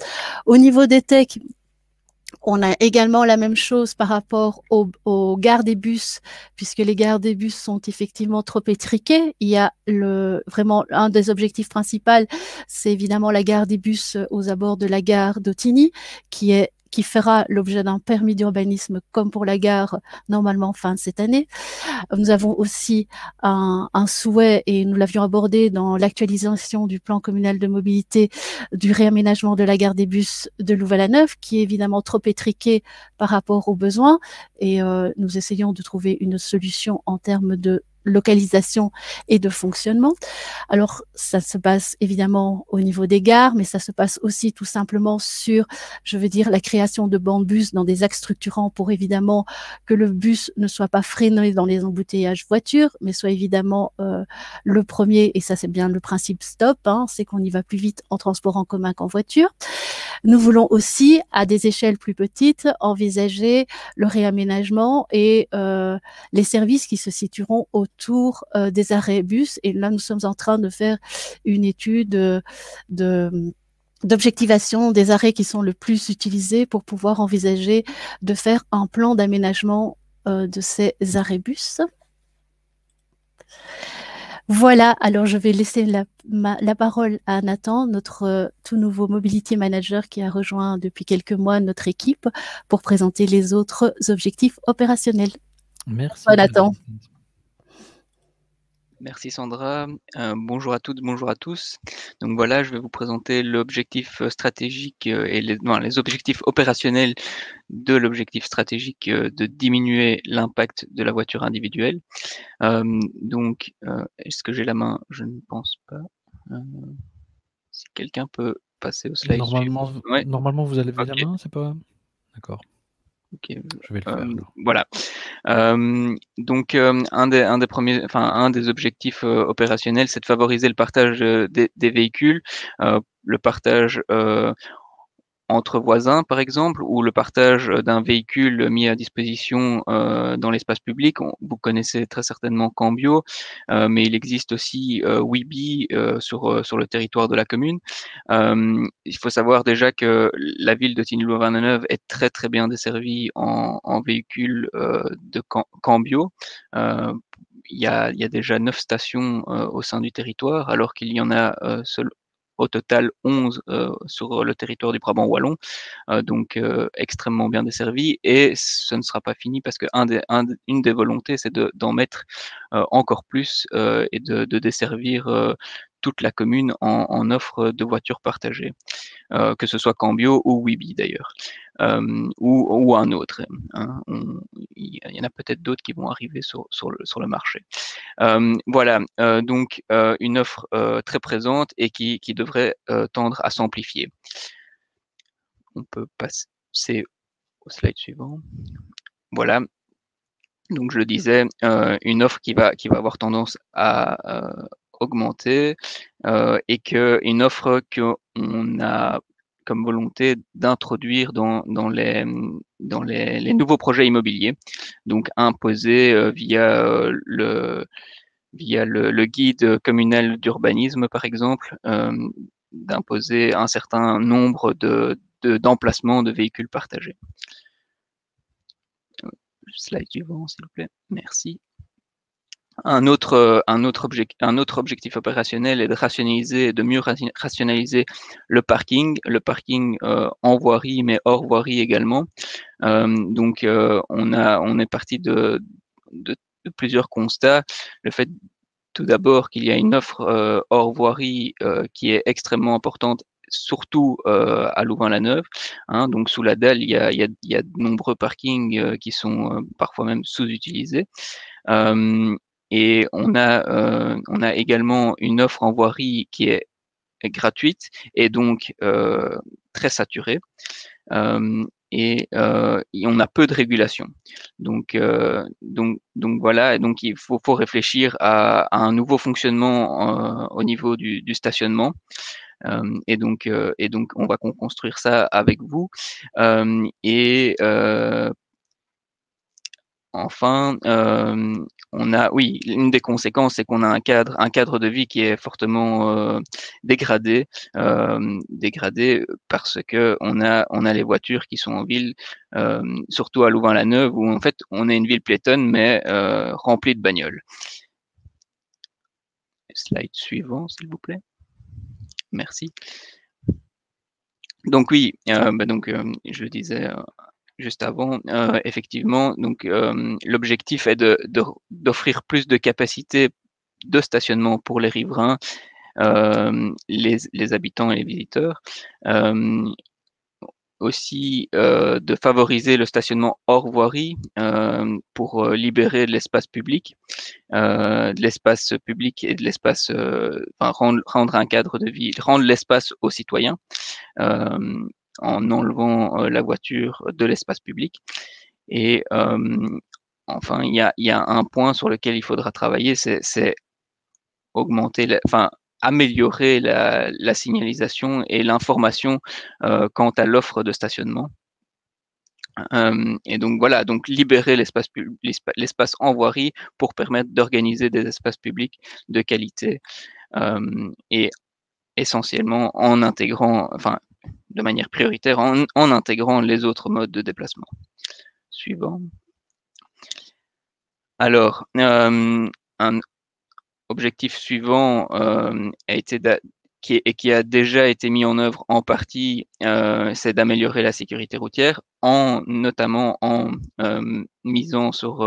Au niveau des techs, on a également la même chose par rapport aux gares des bus, puisque les gares des bus sont effectivement trop étriquées. Il y a vraiment un des objectifs principaux, c'est évidemment la gare des bus aux abords de la gare d'Ottignies, qui fera l'objet d'un permis d'urbanisme comme pour la gare normalement fin de cette année. Nous avons aussi un souhait, et nous l'avions abordé dans l'actualisation du plan communal de mobilité, du réaménagement de la gare des bus de Louvain-la-Neuve, qui est évidemment trop étriquée par rapport aux besoins. Et nous essayons de trouver une solution en termes de localisation et de fonctionnement. Alors, ça se passe évidemment au niveau des gares, mais ça se passe aussi tout simplement sur, la création de bancs de bus dans des axes structurants pour évidemment que le bus ne soit pas freiné dans les embouteillages voitures, mais soit évidemment le premier, et ça c'est bien le principe stop, hein, c'est qu'on y va plus vite en transport en commun qu'en voiture. Nous voulons aussi, à des échelles plus petites, envisager le réaménagement et les services qui se situeront autour des arrêts bus. Et là, nous sommes en train de faire une étude d'objectivation des arrêts qui sont le plus utilisés pour pouvoir envisager de faire un plan d'aménagement de ces arrêts bus. Voilà, alors je vais laisser la parole à Nathan, notre tout nouveau Mobility Manager qui a rejoint depuis quelques mois notre équipe pour présenter les autres objectifs opérationnels.
Merci.
Nathan.
Merci Sandra. Bonjour à toutes, bonjour à tous. Donc voilà, je vais vous présenter l'objectif stratégique et les objectifs opérationnels de l'objectif stratégique de diminuer l'impact de la voiture individuelle. Donc, est-ce que j'ai la main? Je ne pense pas. Si quelqu'un peut passer au slide.
Normalement, vous avez la main, c'est pas... D'accord.
Okay.
Je vais le faire.
Voilà. Donc un des objectifs opérationnels, c'est de favoriser le partage des véhicules, le partage entre voisins, par exemple, ou le partage d'un véhicule mis à disposition dans l'espace public. Vous connaissez très certainement Cambio, mais il existe aussi Weeby sur le territoire de la commune. Il faut savoir déjà que la ville de Tignes-Louvain-la-Neuve est très très bien desservie en véhicules de Cambio. Il y a déjà 9 stations au sein du territoire, alors qu'il y en a au total 11 sur le territoire du Brabant wallon, donc extrêmement bien desservi. Et ce ne sera pas fini parce que une des volontés, c'est d'en mettre encore plus et de desservir toute la commune en offre de voitures partagées, que ce soit Cambio ou Weeby d'ailleurs, ou un autre. Hein. Il y en a peut-être d'autres qui vont arriver sur le marché. Voilà, donc une offre très présente et qui devrait tendre à s'amplifier. On peut passer au slide suivant. Voilà. Donc je le disais, une offre qui va avoir tendance à augmenter et une offre qu'on a comme volonté d'introduire dans les nouveaux projets immobiliers, donc imposés via le guide communal d'urbanisme, par exemple, d'imposer un certain nombre d'emplacements de véhicules partagés. Slide suivant, s'il vous plaît. Merci. Un autre objectif opérationnel est de rationaliser, de mieux rationaliser le parking en voirie, mais hors voirie également. Donc, on est parti de plusieurs constats. Le fait tout d'abord qu'il y a une offre hors voirie qui est extrêmement importante, surtout à Louvain-la-Neuve. Hein, donc sous la dalle, il y a de nombreux parkings qui sont parfois même sous-utilisés. Et on a également une offre en voirie qui est gratuite et donc très saturée. Et on a peu de régulation. Donc voilà, et donc il faut réfléchir à un nouveau fonctionnement au niveau du stationnement. Et donc on va construire ça avec vous. Enfin, une des conséquences, c'est qu'on a un cadre de vie qui est fortement dégradé parce que on a les voitures qui sont en ville, surtout à Louvain-la-Neuve, où en fait on est une ville piétonne mais remplie de bagnoles. Slide suivant, s'il vous plaît. Merci. Donc oui, je le disais juste avant, effectivement, donc l'objectif est d'offrir plus de capacité de stationnement pour les riverains, les habitants et les visiteurs. Aussi de favoriser le stationnement hors voirie pour libérer de l'espace public, et de l'espace, rendre un cadre de vie, rendre l'espace aux citoyens. En enlevant la voiture de l'espace public. Et enfin, il y a un point sur lequel il faudra travailler, c'est améliorer la signalisation et l'information quant à l'offre de stationnement. Et donc voilà, donc libérer l'espace en voirie pour permettre d'organiser des espaces publics de qualité et essentiellement en intégrant, de manière prioritaire en intégrant les autres modes de déplacement. Suivant. Alors, un objectif suivant qui a déjà été mis en œuvre en partie, c'est d'améliorer la sécurité routière, notamment en misant sur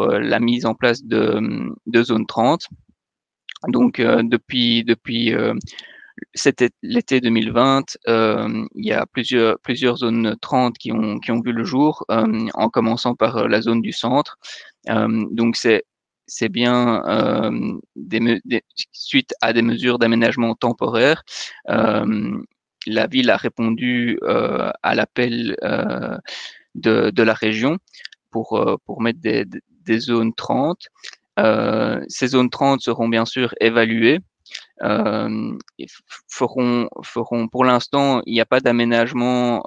la mise en place de zone 30. Donc, depuis c'était l'été 2020, il y a plusieurs zones 30 qui ont vu le jour, en commençant par la zone du centre. Donc c'est bien suite à des mesures d'aménagement temporaire, la ville a répondu à l'appel de la région pour mettre des zones 30. Ces zones 30 seront bien sûr évaluées feront pour l'instant, il n'y a pas d'aménagement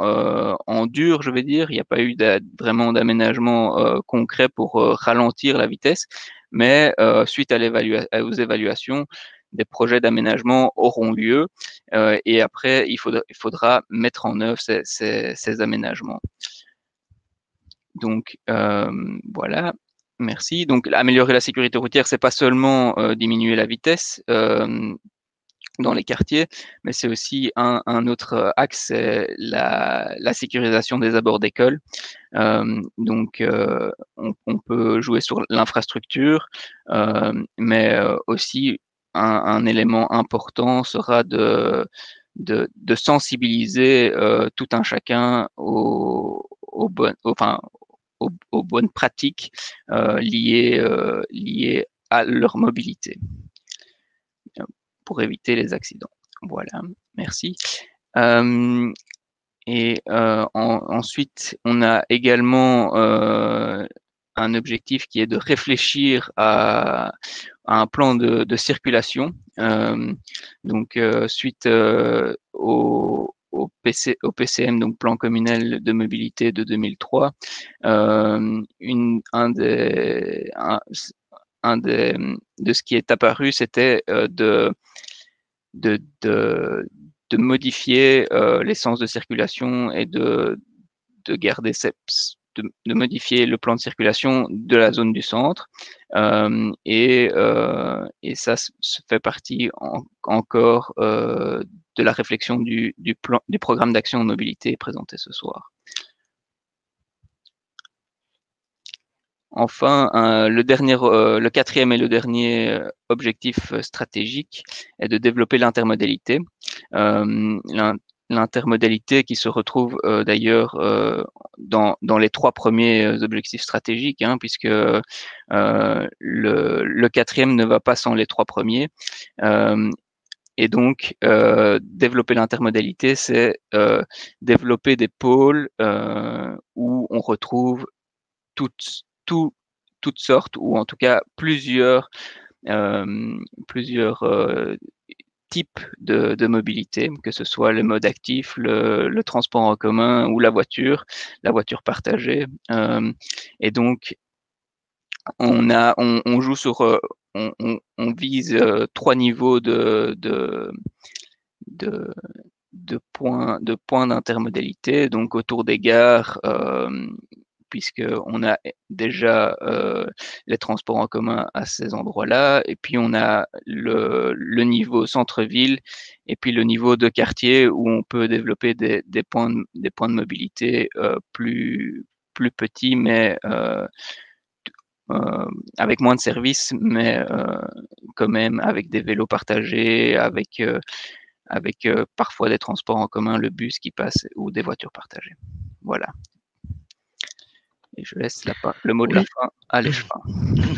en dur, je vais dire. Il n'y a pas eu vraiment d'aménagement concret pour ralentir la vitesse, mais suite aux évaluations, des projets d'aménagement auront lieu et après, il faudra mettre en œuvre ces aménagements. Donc, voilà. Merci. Donc, améliorer la sécurité routière, c'est pas seulement diminuer la vitesse dans les quartiers, mais c'est aussi un autre axe, c'est la sécurisation des abords d'école. Donc, on peut jouer sur l'infrastructure, mais aussi un élément important sera de sensibiliser tout un chacun aux bonnes pratiques liées à leur mobilité pour éviter les accidents. Voilà, merci. Ensuite, on a également un objectif qui est de réfléchir à un plan de circulation. Donc, suite au PCM, donc plan communal de mobilité de 2003, de ce qui est apparu, c'était de modifier les sens de circulation et de modifier le plan de circulation de la zone du centre. Et ça fait partie encore de la réflexion du programme d'action de mobilité présenté ce soir. Enfin, le quatrième et le dernier objectif stratégique est de développer l'intermodalité. L'intermodalité qui se retrouve d'ailleurs dans les trois premiers objectifs stratégiques, hein, puisque le quatrième ne va pas sans les trois premiers. Et donc, développer l'intermodalité, c'est développer des pôles où on retrouve toutes sortes, ou en tout cas plusieurs types de mobilité, que ce soit le mode actif, le transport en commun ou la voiture partagée. Et donc, on joue sur, on vise 3 niveaux de points d'intermodalité, donc autour des gares, puisqu'on a déjà les transports en commun à ces endroits-là, et puis on a le niveau centre-ville, et puis le niveau de quartier où on peut développer des points de mobilité plus petits, mais avec moins de services, mais quand même avec des vélos partagés, avec parfois des transports en commun, le bus qui passe, ou des voitures partagées. Voilà. Et je laisse le mot de la fin à l'échevin.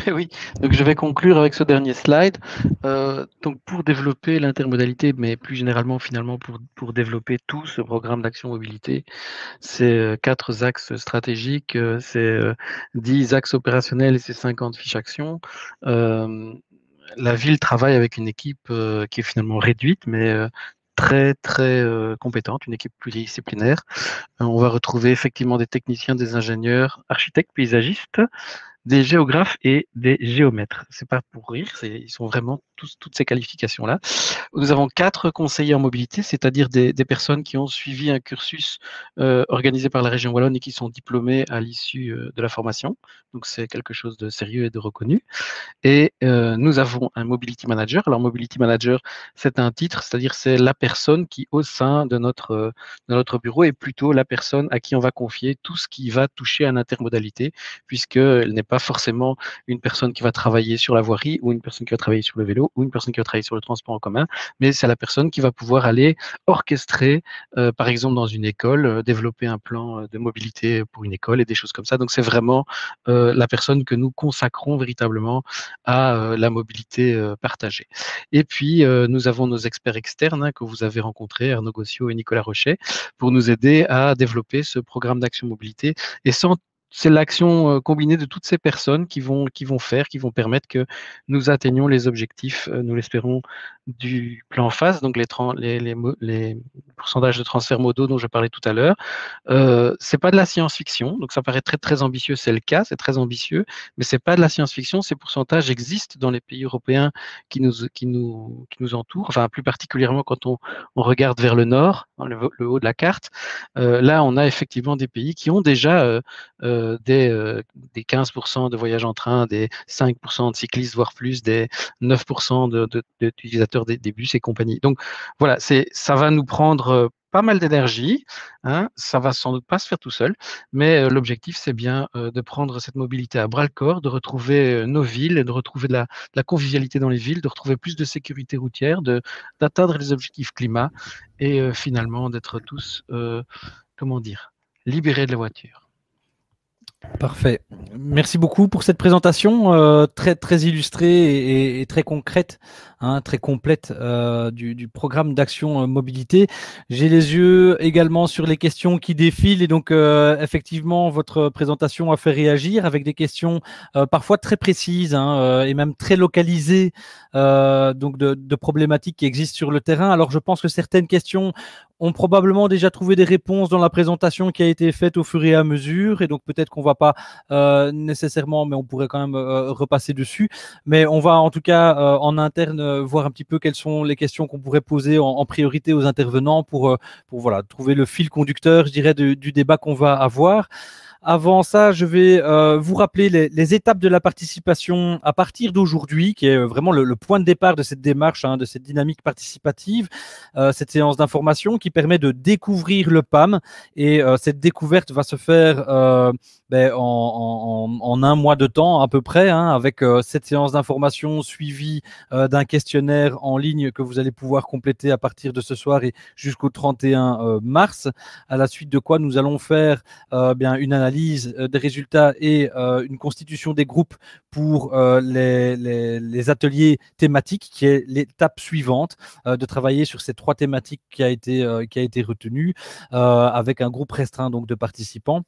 Oui, donc je vais conclure avec ce dernier slide. Donc pour développer l'intermodalité, mais plus généralement finalement pour développer tout ce programme d'action mobilité, c'est 4 axes stratégiques, c'est 10 axes opérationnels et c'est 50 fiches actions. La ville travaille avec une équipe qui est finalement réduite, mais très compétente, une équipe pluridisciplinaire. On va retrouver effectivement des techniciens, des ingénieurs, architectes, paysagistes, des géographes et des géomètres. C'est pas pour rire, ils sont vraiment toutes ces qualifications-là. Nous avons 4 conseillers en mobilité, c'est-à-dire des personnes qui ont suivi un cursus organisé par la région wallonne et qui sont diplômés à l'issue de la formation. Donc c'est quelque chose de sérieux et de reconnu. Et nous avons un Mobility Manager. Alors, Mobility Manager, c'est un titre, c'est-à-dire c'est la personne qui, au sein de notre bureau, est plutôt la personne à qui on va confier tout ce qui va toucher à l'intermodalité, puisqu'elle n'est pas forcément une personne qui va travailler sur la voirie, ou une personne qui va travailler sur le vélo, ou une personne qui va travailler sur le transport en commun, mais c'est la personne qui va pouvoir aller orchestrer, par exemple, dans une école, développer un plan de mobilité pour une école et des choses comme ça. Donc, c'est vraiment la personne que nous consacrons véritablement à la mobilité partagée. Et puis, nous avons nos experts externes que vous avez rencontrés, Arnaud Gossiot et Nicolas Rochet, pour nous aider à développer ce programme d'action mobilité. Et sans c'est l'action combinée de toutes ces personnes qui vont permettre que nous atteignions les objectifs, nous l'espérons, du plan phase, donc les pourcentages de transferts modaux dont je parlais tout à l'heure. C'est pas de la science-fiction, donc ça paraît très très ambitieux, c'est le cas, c'est très ambitieux, mais c'est pas de la science-fiction. Ces pourcentages existent dans les pays européens qui nous entourent, enfin plus particulièrement quand on regarde vers le nord, dans le haut de la carte. Là, on a effectivement des pays qui ont déjà des 15% de voyages en train, des 5% de cyclistes, voire plus, des 9% d'utilisateurs des bus et compagnie. Donc voilà, ça va nous prendre pas mal d'énergie, hein, ça va sans doute pas se faire tout seul, mais l'objectif c'est bien de prendre cette mobilité à bras le corps, de retrouver nos villes, de retrouver de la convivialité dans les villes, de retrouver plus de sécurité routière, d'atteindre les objectifs climat et finalement d'être tous, comment dire, libérés de la voiture.
Parfait. Merci beaucoup pour cette présentation très, très illustrée et très concrète, hein, très complète du programme d'action mobilité. J'ai les yeux également sur les questions qui défilent et donc effectivement votre présentation a fait réagir avec des questions parfois très précises et même très localisées donc de problématiques qui existent sur le terrain. Alors je pense que certaines questions ont probablement déjà trouvé des réponses dans la présentation qui a été faite au fur et à mesure et donc peut-être qu'on va pas nécessairement, mais on pourrait quand même repasser dessus. Mais on va en tout cas en interne voir un petit peu quelles sont les questions qu'on pourrait poser en priorité aux intervenants pour voilà, trouver le fil conducteur, je dirais, du débat qu'on va avoir. Avant ça, je vais vous rappeler les étapes de la participation à partir d'aujourd'hui, qui est vraiment le point de départ de cette démarche, de cette dynamique participative, cette séance d'information qui permet de découvrir le PAM. Et cette découverte va se faire en un mois de temps à peu près, avec cette séance d'information suivie d'un questionnaire en ligne que vous allez pouvoir compléter à partir de ce soir et jusqu'au 31 mars, à la suite de quoi nous allons faire une analyse des résultats et une constitution des groupes pour les ateliers thématiques, qui est l'étape suivante, de travailler sur ces 3 thématiques qui a été retenue avec un groupe restreint donc de participants.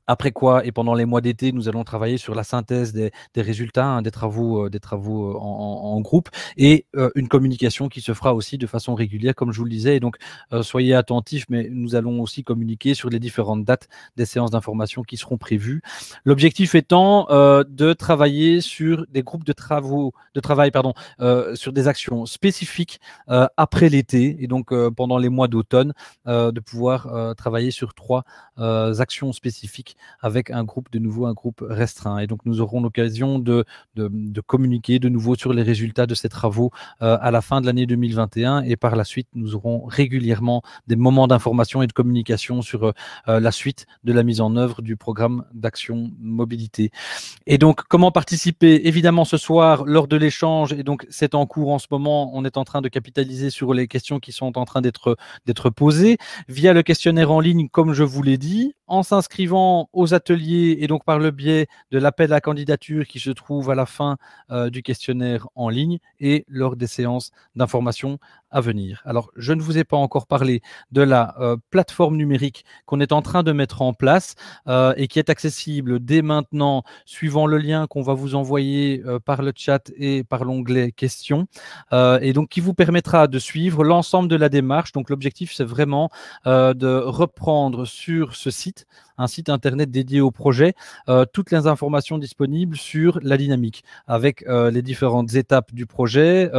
Après quoi, et pendant les mois d'été, nous allons travailler sur la synthèse des résultats, des travaux en groupe, et une communication qui se fera aussi de façon régulière, comme je vous le disais. Et donc, soyez attentifs, mais nous allons aussi communiquer sur les différentes dates des séances d'information qui seront prévues. L'objectif étant de travailler sur des groupes de travail, sur des actions spécifiques après l'été, et donc pendant les mois d'automne, de pouvoir travailler sur 3 actions spécifiques avec un groupe restreint. Et donc, nous aurons l'occasion de communiquer de nouveau sur les résultats de ces travaux à la fin de l'année 2021. Et par la suite, nous aurons régulièrement des moments d'information et de communication sur la suite de la mise en œuvre du programme d'action mobilité. Et donc, comment participer? Évidemment, ce soir, lors de l'échange, et donc c'est en cours en ce moment, on est en train de capitaliser sur les questions qui sont en train d'être posées via le questionnaire en ligne, comme je vous l'ai dit, en s'inscrivant aux ateliers et donc par le biais de l'appel à candidature qui se trouve à la fin du questionnaire en ligne et lors des séances d'information à venir. Alors, je ne vous ai pas encore parlé de la plateforme numérique qu'on est en train de mettre en place et qui est accessible dès maintenant, suivant le lien qu'on va vous envoyer par le chat et par l'onglet questions, et donc qui vous permettra de suivre l'ensemble de la démarche. Donc, l'objectif, c'est vraiment de reprendre sur ce site, un site internet dédié au projet, toutes les informations disponibles sur la dynamique, avec les différentes étapes du projet,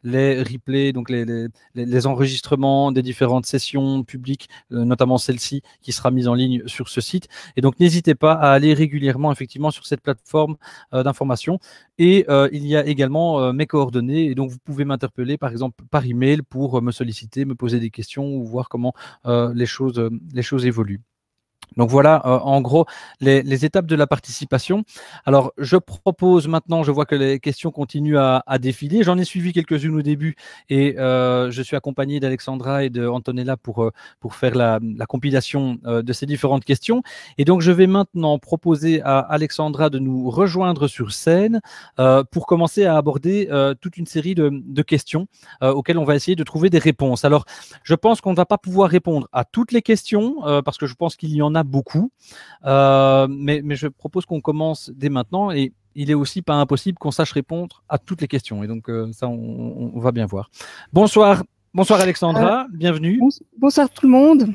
les replays, donc les enregistrements des différentes sessions publiques, notamment celle-ci qui sera mise en ligne sur ce site. Et donc, n'hésitez pas à aller régulièrement effectivement sur cette plateforme d'information. Et il y a également mes coordonnées, et donc vous pouvez m'interpeller par exemple par email pour me solliciter, me poser des questions ou voir comment les choses évoluent. Donc voilà, en gros, les étapes de la participation. Alors, je propose maintenant, je vois que les questions continuent à défiler. J'en ai suivi quelques-unes au début et je suis accompagné d'Alexandra et de Antonella pour faire la compilation de ces différentes questions. Et donc, je vais maintenant proposer à Alexandra de nous rejoindre sur scène pour commencer à aborder toute une série de questions auxquelles on va essayer de trouver des réponses. Alors, je pense qu'on ne va pas pouvoir répondre à toutes les questions parce que je pense qu'il y en a a beaucoup, mais je propose qu'on commence dès maintenant et il est aussi pas impossible qu'on sache répondre à toutes les questions. Et donc, ça, on va bien voir. Bonsoir Alexandra, bienvenue.
Bonsoir tout le monde.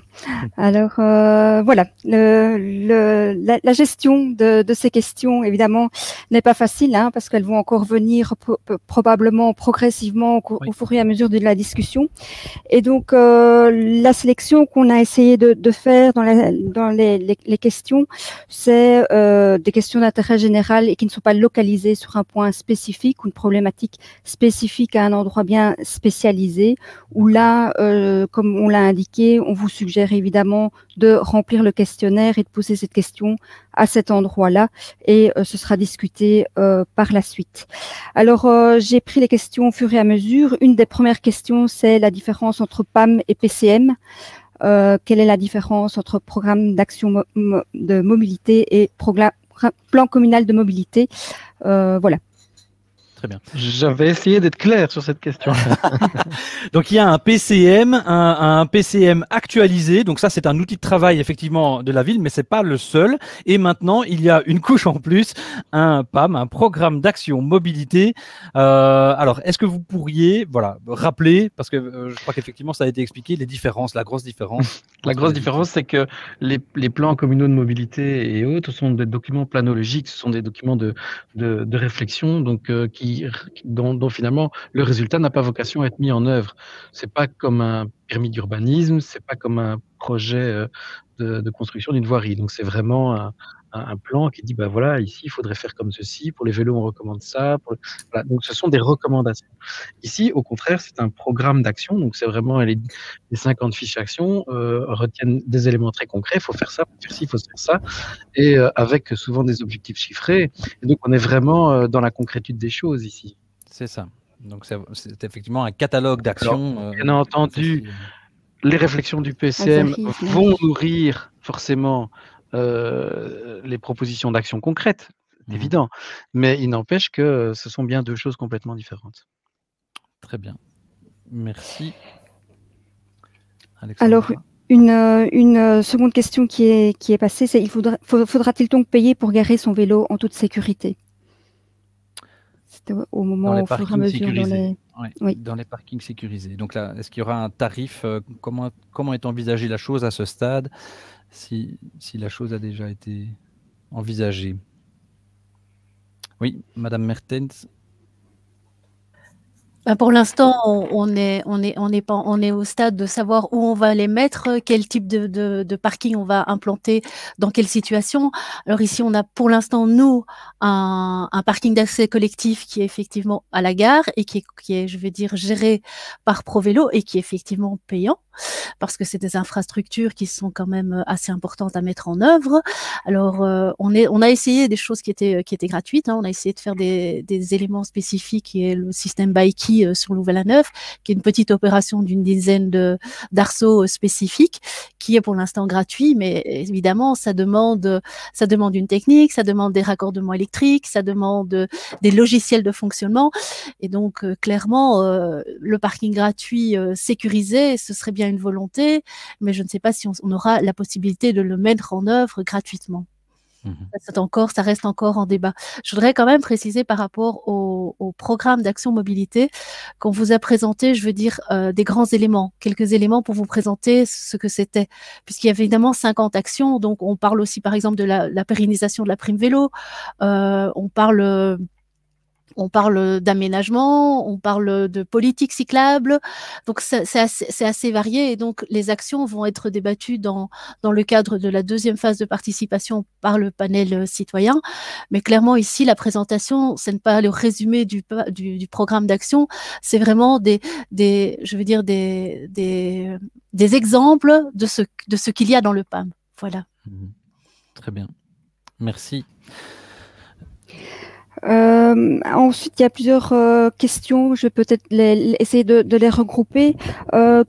Alors voilà, la gestion de ces questions évidemment n'est pas facile parce qu'elles vont encore venir probablement progressivement au fur et à mesure de la discussion. Et donc la sélection qu'on a essayé de faire dans les questions, c'est des questions d'intérêt général et qui ne sont pas localisées sur un point spécifique ou une problématique spécifique à un endroit bien spécialisé, où là, comme on l'a indiqué, on vous suggère évidemment de remplir le questionnaire et de poser cette question à cet endroit-là, et ce sera discuté par la suite. Alors, j'ai pris les questions au fur et à mesure. Une des premières questions, c'est la différence entre PAM et PCM. Quelle est la différence entre programme d'action de mobilité et plan communal de mobilité? Voilà.
Très bien.
J'avais essayé d'être clair sur cette question.
Donc il y a un PCM, un PCM actualisé. Donc ça, c'est un outil de travail effectivement de la ville, mais c'est pas le seul. Et maintenant, il y a une couche en plus, un PAM, un programme d'action mobilité. Alors, est-ce que vous pourriez, rappeler, parce que je crois qu'effectivement ça a été expliqué, les différences, la grosse différence.
La grosse différence, c'est que les plans communaux de mobilité et autres sont des documents planologiques, ce sont des documents de réflexion, donc dont finalement le résultat n'a pas vocation à être mis en œuvre. C'est pas comme un permis d'urbanisme, c'est pas comme un projet de construction d'une voirie. Donc c'est vraiment un plan qui dit voilà, ici il faudrait faire comme ceci, pour les vélos on recommande ça. Voilà. Donc ce sont des recommandations. Ici au contraire c'est un programme d'action, donc c'est vraiment les 50 fiches actions retiennent des éléments très concrets, il faut faire ça, il faut faire ci, il faut faire ça, et avec souvent des objectifs chiffrés. Et donc on est vraiment dans la concrétude des choses ici.
C'est ça. Donc c'est effectivement un catalogue d'actions.
Bien entendu, les réflexions du PCM vont nourrir forcément les propositions d'action concrètes, évident. Mais il n'empêche que ce sont bien deux choses complètement différentes.
Très bien. Merci.
Alexandra. Alors, une seconde question qui est passée, c'est faudra-t-il donc payer pour garer son vélo en toute sécurité? C'était au moment
au fur et à mesure dans les parkings sécurisés. Donc là, est-ce qu'il y aura un tarif? Comment est envisagée la chose à ce stade, si la chose a déjà été envisagée? Oui, Madame Mertens.
Pour l'instant, on est au stade de savoir où on va les mettre, quel type de parking on va implanter, dans quelle situation. Alors ici, on a pour l'instant, nous, un parking d'accès collectif qui est effectivement à la gare et qui est, je vais dire, géré par ProVélo et qui est effectivement payant, parce que c'est des infrastructures qui sont quand même assez importantes à mettre en œuvre. Alors, on a essayé des choses qui étaient gratuites. On a essayé de faire des éléments spécifiques, qui est le système Bikey sur Louvain-la-Neuve, qui est une petite opération d'une dizaine d'arceaux spécifiques, qui est pour l'instant gratuit, mais évidemment, ça demande une technique, ça demande des raccordements électriques, ça demande des logiciels de fonctionnement. Et donc, clairement, le parking gratuit sécurisé, ce serait bien une volonté, mais je ne sais pas si on aura la possibilité de le mettre en œuvre gratuitement. Ça reste encore en débat. Je voudrais quand même préciser par rapport au programme d'action mobilité qu'on vous a présenté, je veux dire, des grands éléments, quelques éléments pour vous présenter ce que c'était, puisqu'il y a évidemment 50 actions. Donc on parle aussi par exemple de la pérennisation de la prime vélo, on parle d'aménagement, on parle de politique cyclable, donc c'est assez varié, et donc les actions vont être débattues dans le cadre de la deuxième phase de participation par le panel citoyen. Mais clairement ici, la présentation, ce n'est pas le résumé du programme d'action, c'est vraiment des exemples de ce qu'il y a dans le PAM. Voilà.
Très bien. Merci.
Ensuite, il y a plusieurs questions, je vais peut-être essayer de les regrouper,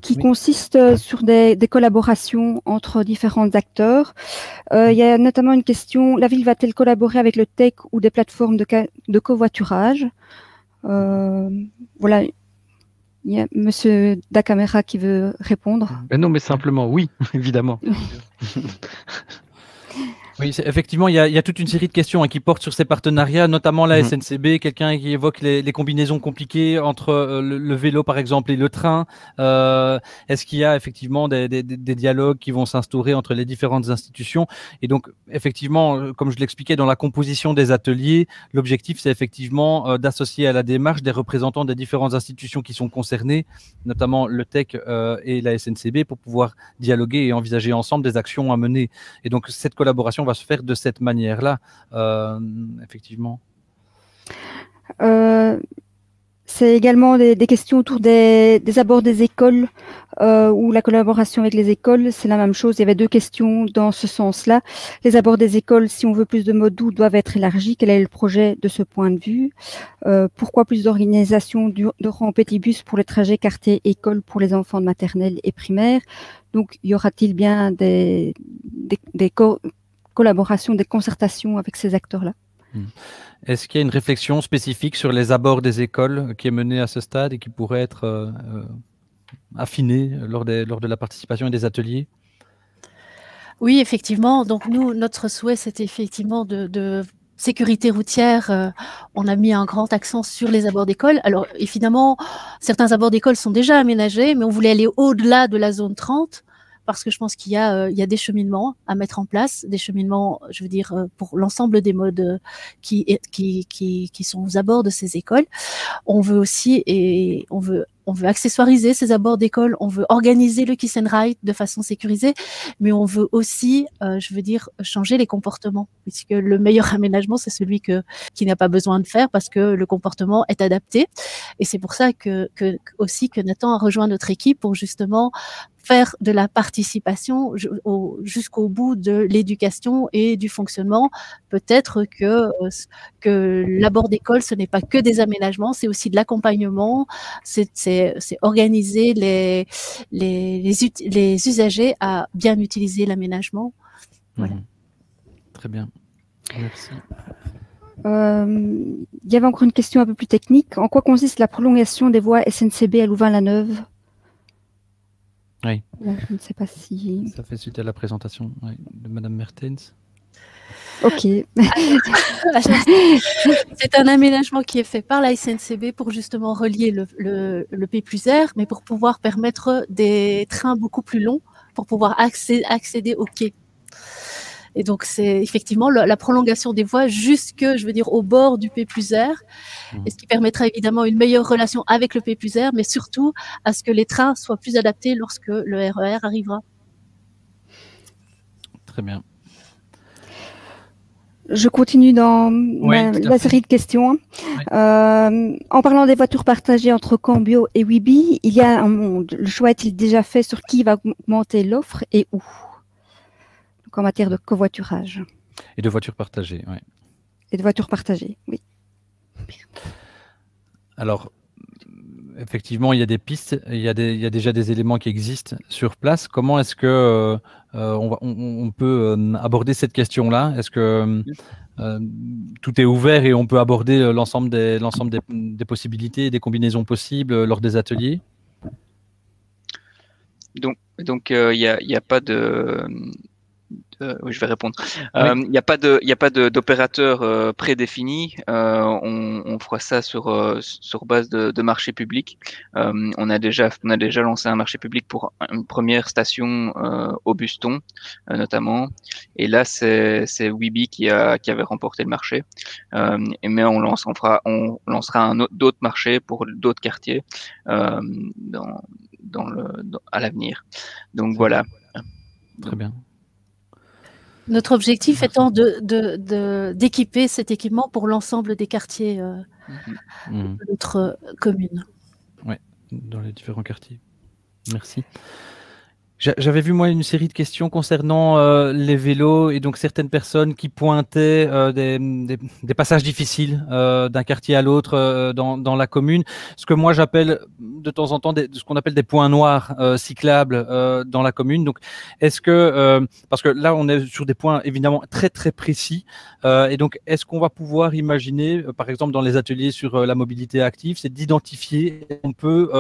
qui consistent sur des collaborations entre différents acteurs. Il y a notamment une question, la ville va-t-elle collaborer avec le TEC ou des plateformes de covoiturage? Voilà Il y a Monsieur Dacamera qui veut répondre.
Ben non, mais simplement oui, évidemment.
Oui, effectivement, il y a toute une série de questions qui portent sur ces partenariats, notamment la SNCB, quelqu'un qui évoque les combinaisons compliquées entre le vélo, par exemple, et le train. Est-ce qu'il y a effectivement des dialogues qui vont s'instaurer entre les différentes institutions? Et donc, effectivement, comme je l'expliquais dans la composition des ateliers, l'objectif, c'est effectivement d'associer à la démarche des représentants des différentes institutions qui sont concernées, notamment le TEC et la SNCB, pour pouvoir dialoguer et envisager ensemble des actions à mener. Et donc, cette collaboration va se faire de cette manière-là, effectivement.
C'est également des questions autour des abords des écoles ou la collaboration avec les écoles. C'est la même chose. Il y avait 2 questions dans ce sens-là. Les abords des écoles, si on veut plus de modules, doivent être élargis. Quel est le projet de ce point de vue? Pourquoi plus d'organisation de rampes pétibus pour les trajets quartier-école pour les enfants de maternelle et primaire? Donc, y aura-t-il bien des collaborations, des concertations avec ces acteurs-là?
Est-ce qu'il y a une réflexion spécifique sur les abords des écoles qui est menée à ce stade et qui pourrait être affinée lors de la participation et des ateliers?
Oui, effectivement. Donc nous, notre souhait, c'était effectivement de sécurité routière. On a mis un grand accent sur les abords d'école. Alors évidemment, certains abords d'école sont déjà aménagés, mais on voulait aller au-delà de la zone 30. Parce que je pense qu'il y a des cheminements à mettre en place, des cheminements, je veux dire, pour l'ensemble des modes qui sont aux abords de ces écoles. On veut aussi, et on veut accessoiriser ces abords d'école, on veut organiser le kiss and ride de façon sécurisée, mais on veut aussi, je veux dire, changer les comportements, puisque le meilleur aménagement, c'est celui qui n'a pas besoin de faire parce que le comportement est adapté. Et c'est pour ça que Nathan a rejoint notre équipe pour justement faire de la participation jusqu'au bout de l'éducation et du fonctionnement. Peut-être que l'abord d'école, ce n'est pas que des aménagements, c'est aussi de l'accompagnement, c'est organiser les usagers à bien utiliser l'aménagement. Voilà.
Très bien, merci.
Il y avait encore une question un peu plus technique. En quoi consiste la prolongation des voies SNCB à Louvain-la-Neuve?
Oui.
Là, je ne sais pas si...
Ça fait suite à la présentation de Madame Mertens.
Ok.
C'est un aménagement qui est fait par la SNCB pour justement relier le P+R, mais pour pouvoir permettre des trains beaucoup plus longs, pour pouvoir accéder au quai. Et donc, c'est effectivement la prolongation des voies jusque, je veux dire, au bord du P+R, et ce qui permettra évidemment une meilleure relation avec le P+R, mais surtout à ce que les trains soient plus adaptés lorsque le RER arrivera.
Très bien.
Je continue dans la série de questions.
Oui.
En parlant des voitures partagées entre Cambio et Wibi, il y a un monde. Le choix est-il déjà fait sur qui va augmenter l'offre et où? En matière de covoiturage.
Et de voitures partagées, oui.
Et de voitures partagées, oui.
Alors, effectivement, il y a des pistes, il y a déjà des éléments qui existent sur place. Comment est-ce que on peut aborder cette question-là? Est-ce que tout est ouvert et on peut aborder l'ensemble des possibilités et des combinaisons possibles lors des ateliers?
Donc, il y a pas de... oui, je vais répondre.
Oui.
Il n'y a pas d'opérateur prédéfini. On fera ça sur base de marché public. On a déjà lancé un marché public pour une première station au Buston, notamment. Et là, c'est Wibi qui avait remporté le marché. Mais on lancera d'autres marchés pour d'autres quartiers à l'avenir. Donc voilà.
Très bien.
Notre objectif étant d'équiper cet équipement pour l'ensemble des quartiers de notre commune.
Oui, dans les différents quartiers. Merci. J'avais vu moi une série de questions concernant les vélos et donc certaines personnes qui pointaient des passages difficiles d'un quartier à l'autre dans la commune. Ce que moi j'appelle de temps en temps ce qu'on appelle des points noirs cyclables dans la commune. Donc est-ce que parce que là on est sur des points évidemment très très précis et donc est-ce qu'on va pouvoir imaginer par exemple dans les ateliers sur la mobilité active, c'est d'identifier, on peut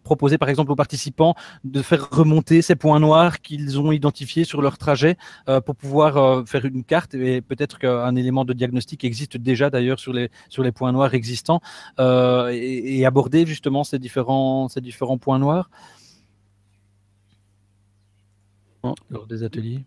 proposer par exemple aux participants de faire remonter ces points noirs qu'ils ont identifiés sur leur trajet pour pouvoir faire une carte, et peut-être qu'un élément de diagnostic existe déjà d'ailleurs sur les points noirs existants et aborder justement ces différents points noirs lors des ateliers.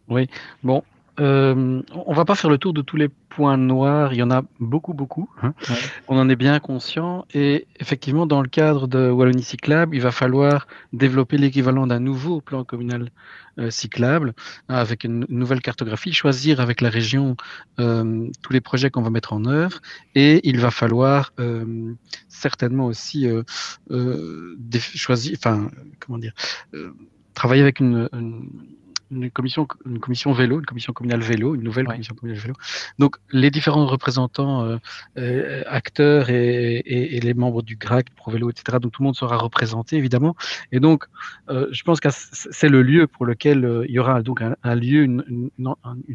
Oui, bon, on va pas faire le tour de tous les points noirs, il y en a beaucoup, hein.
Ouais.
On en est bien conscient et effectivement, dans le cadre de Wallonie Cyclable, il va falloir développer l'équivalent d'un nouveau plan communal cyclable avec une nouvelle cartographie, choisir avec la région tous les projets qu'on va mettre en œuvre et il va falloir certainement aussi choisir, enfin, comment dire, travailler avec une commission vélo, une commission communale vélo, une nouvelle commission communale vélo. Donc, les différents représentants, acteurs et les membres du GRAC, Pro Vélo, etc. Donc, tout le monde sera représenté, évidemment. Et donc, je pense que c'est le lieu pour lequel il y aura donc un lieu, une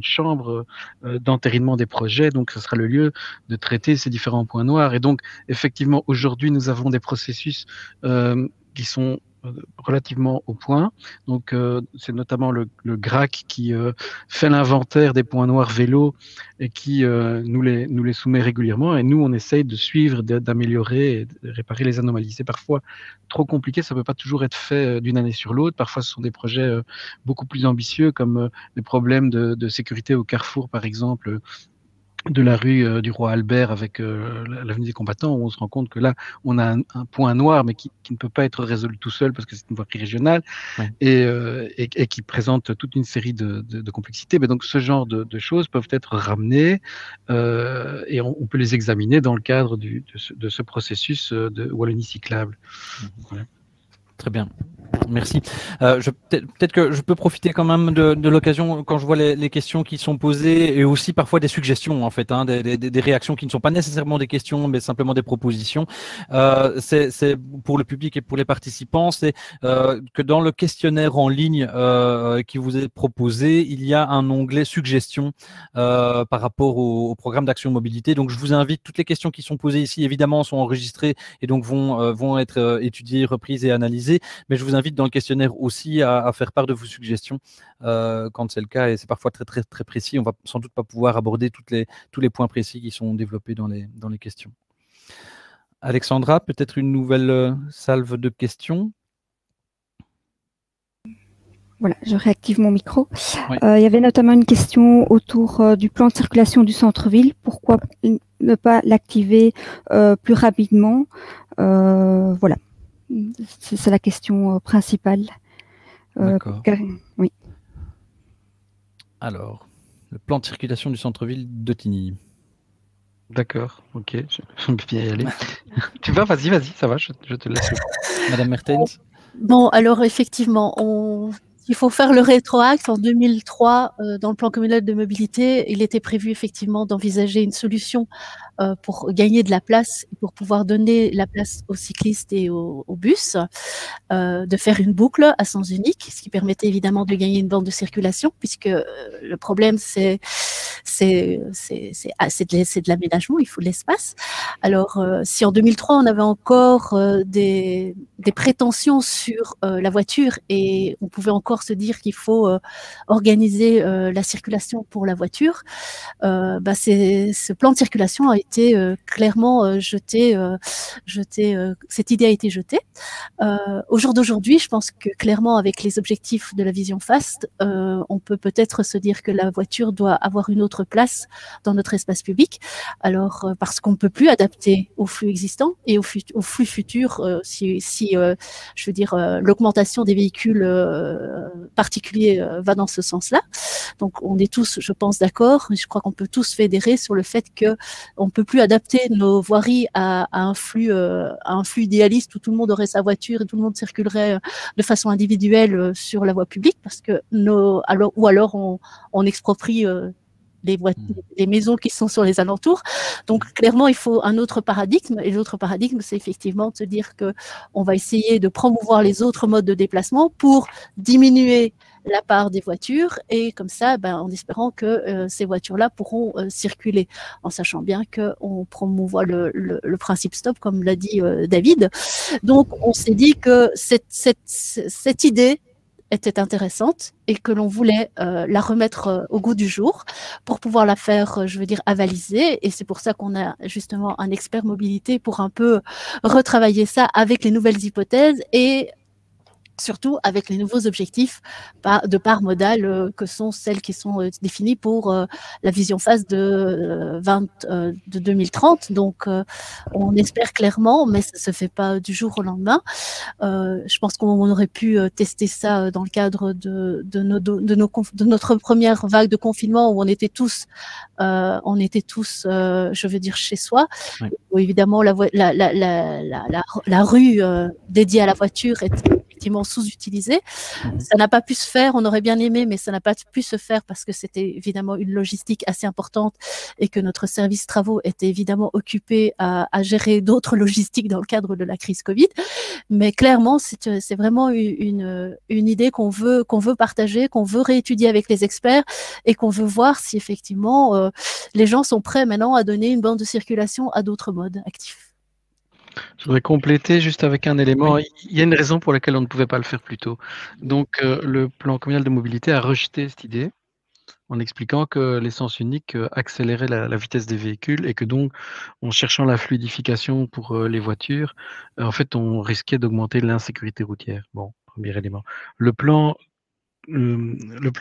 chambre d'entérinement des projets. Donc, ce sera le lieu de traiter ces différents points noirs. Et donc, effectivement, aujourd'hui, nous avons des processus qui sont relativement au point. Donc, c'est notamment le GRAC qui fait l'inventaire des points noirs vélo et qui nous les soumet régulièrement. Et nous, on essaye de suivre, d'améliorer et de réparer les anomalies. C'est parfois trop compliqué, ça ne peut pas toujours être fait d'une année sur l'autre. Parfois, ce sont des projets beaucoup plus ambitieux, comme les problèmes de sécurité au carrefour, par exemple, de la rue du Roi Albert avec l'avenue des Combattants, où on se rend compte que là, on a un point noir, mais qui ne peut pas être résolu tout seul parce que c'est une voirie régionale et qui présente toute une série de complexités. Mais donc, ce genre de choses peuvent être ramenées et on peut les examiner dans le cadre de ce processus de Wallonie cyclable. Voilà.
Très bien. Merci. Peut-être que je peux profiter quand même de l'occasion quand je vois les questions qui sont posées et aussi parfois des suggestions en fait, hein, des réactions qui ne sont pas nécessairement des questions mais simplement des propositions. C'est pour le public et pour les participants, c'est que dans le questionnaire en ligne qui vous est proposé, il y a un onglet suggestions par rapport au programme d'action mobilité. Donc je vous invite, toutes les questions qui sont posées ici évidemment sont enregistrées et donc vont être étudiées, reprises et analysées, mais je vous invite dans le questionnaire aussi à faire part de vos suggestions quand c'est le cas, et c'est parfois très, très, très précis. On va sans doute pas pouvoir aborder tous les points précis qui sont développés dans les questions. Alexandra, peut-être une nouvelle salve de questions?
Voilà, je réactive mon micro.
Oui.
Il y avait notamment une question autour du plan de circulation du centre-ville. Pourquoi ne pas l'activer plus rapidement? Voilà. C'est la question principale.
D'accord.
Oui.
Alors, le plan de circulation du centre-ville de Tigny.
D'accord, ok, je peux bien y aller. Tu vas, vas-y, ça va, je te laisse.
Madame Mertens.
Bon, alors effectivement, il faut faire le rétroacte. En 2003, dans le plan communal de mobilité, il était prévu effectivement d'envisager une solution pour gagner de la place, pour pouvoir donner la place aux cyclistes et aux bus, de faire une boucle à sens unique, ce qui permettait évidemment de gagner une bande de circulation, puisque le problème c'est de l'aménagement, il faut de l'espace. Alors, si en 2003 on avait encore des prétentions sur la voiture et on pouvait encore se dire qu'il faut organiser la circulation pour la voiture, ce plan de circulation a été clairement jeté, cette idée a été jetée. Au jour d'aujourd'hui, je pense que clairement avec les objectifs de la vision FAST, on peut peut-être se dire que la voiture doit avoir une autre place dans notre espace public. Alors, parce qu'on ne peut plus adapter au flux existant et au flux futur, si je veux dire, l'augmentation des véhicules particulier va dans ce sens-là. Donc, on est tous, je pense, d'accord. Je crois qu'on peut tous fédérer sur le fait que on peut plus adapter nos voiries à un flux idéaliste où tout le monde aurait sa voiture et tout le monde circulerait de façon individuelle sur la voie publique, parce que alors on exproprie les maisons qui sont sur les alentours. Donc, clairement, il faut un autre paradigme. Et l'autre paradigme, c'est effectivement de se dire que on va essayer de promouvoir les autres modes de déplacement pour diminuer la part des voitures, et comme ça, en espérant que ces voitures-là pourront circuler, en sachant bien qu'on promouvoit le principe stop, comme l'a dit David. Donc, on s'est dit que cette idée était intéressante et que l'on voulait la remettre au goût du jour pour pouvoir la faire, je veux dire, avaliser. Et c'est pour ça qu'on a justement un expert mobilité pour un peu retravailler ça avec les nouvelles hypothèses et surtout avec les nouveaux objectifs de part modale que sont celles qui sont définies pour la vision phase de 2030. Donc, on espère clairement, mais ça ne se fait pas du jour au lendemain. Je pense qu'on aurait pu tester ça dans le cadre de notre première vague de confinement où on était tous, je veux dire, chez soi. Oui. Où évidemment, la rue dédiée à la voiture était effectivement sous-utilisée. Ça n'a pas pu se faire, on aurait bien aimé, mais ça n'a pas pu se faire parce que c'était évidemment une logistique assez importante et que notre service travaux était évidemment occupé à gérer d'autres logistiques dans le cadre de la crise Covid. Mais clairement, c'est vraiment une idée qu'on veut partager, qu'on veut réétudier avec les experts et qu'on veut voir si effectivement les gens sont prêts maintenant à donner une bande de circulation à d'autres modes actifs.
Je voudrais compléter juste avec un élément. Oui. Il y a une raison pour laquelle on ne pouvait pas le faire plus tôt. Donc, le plan communal de mobilité a rejeté cette idée en expliquant que l'essence unique accélérait la vitesse des véhicules et que donc, en cherchant la fluidification pour les voitures, en fait, on risquait d'augmenter l'insécurité routière. Bon, premier élément. Le plan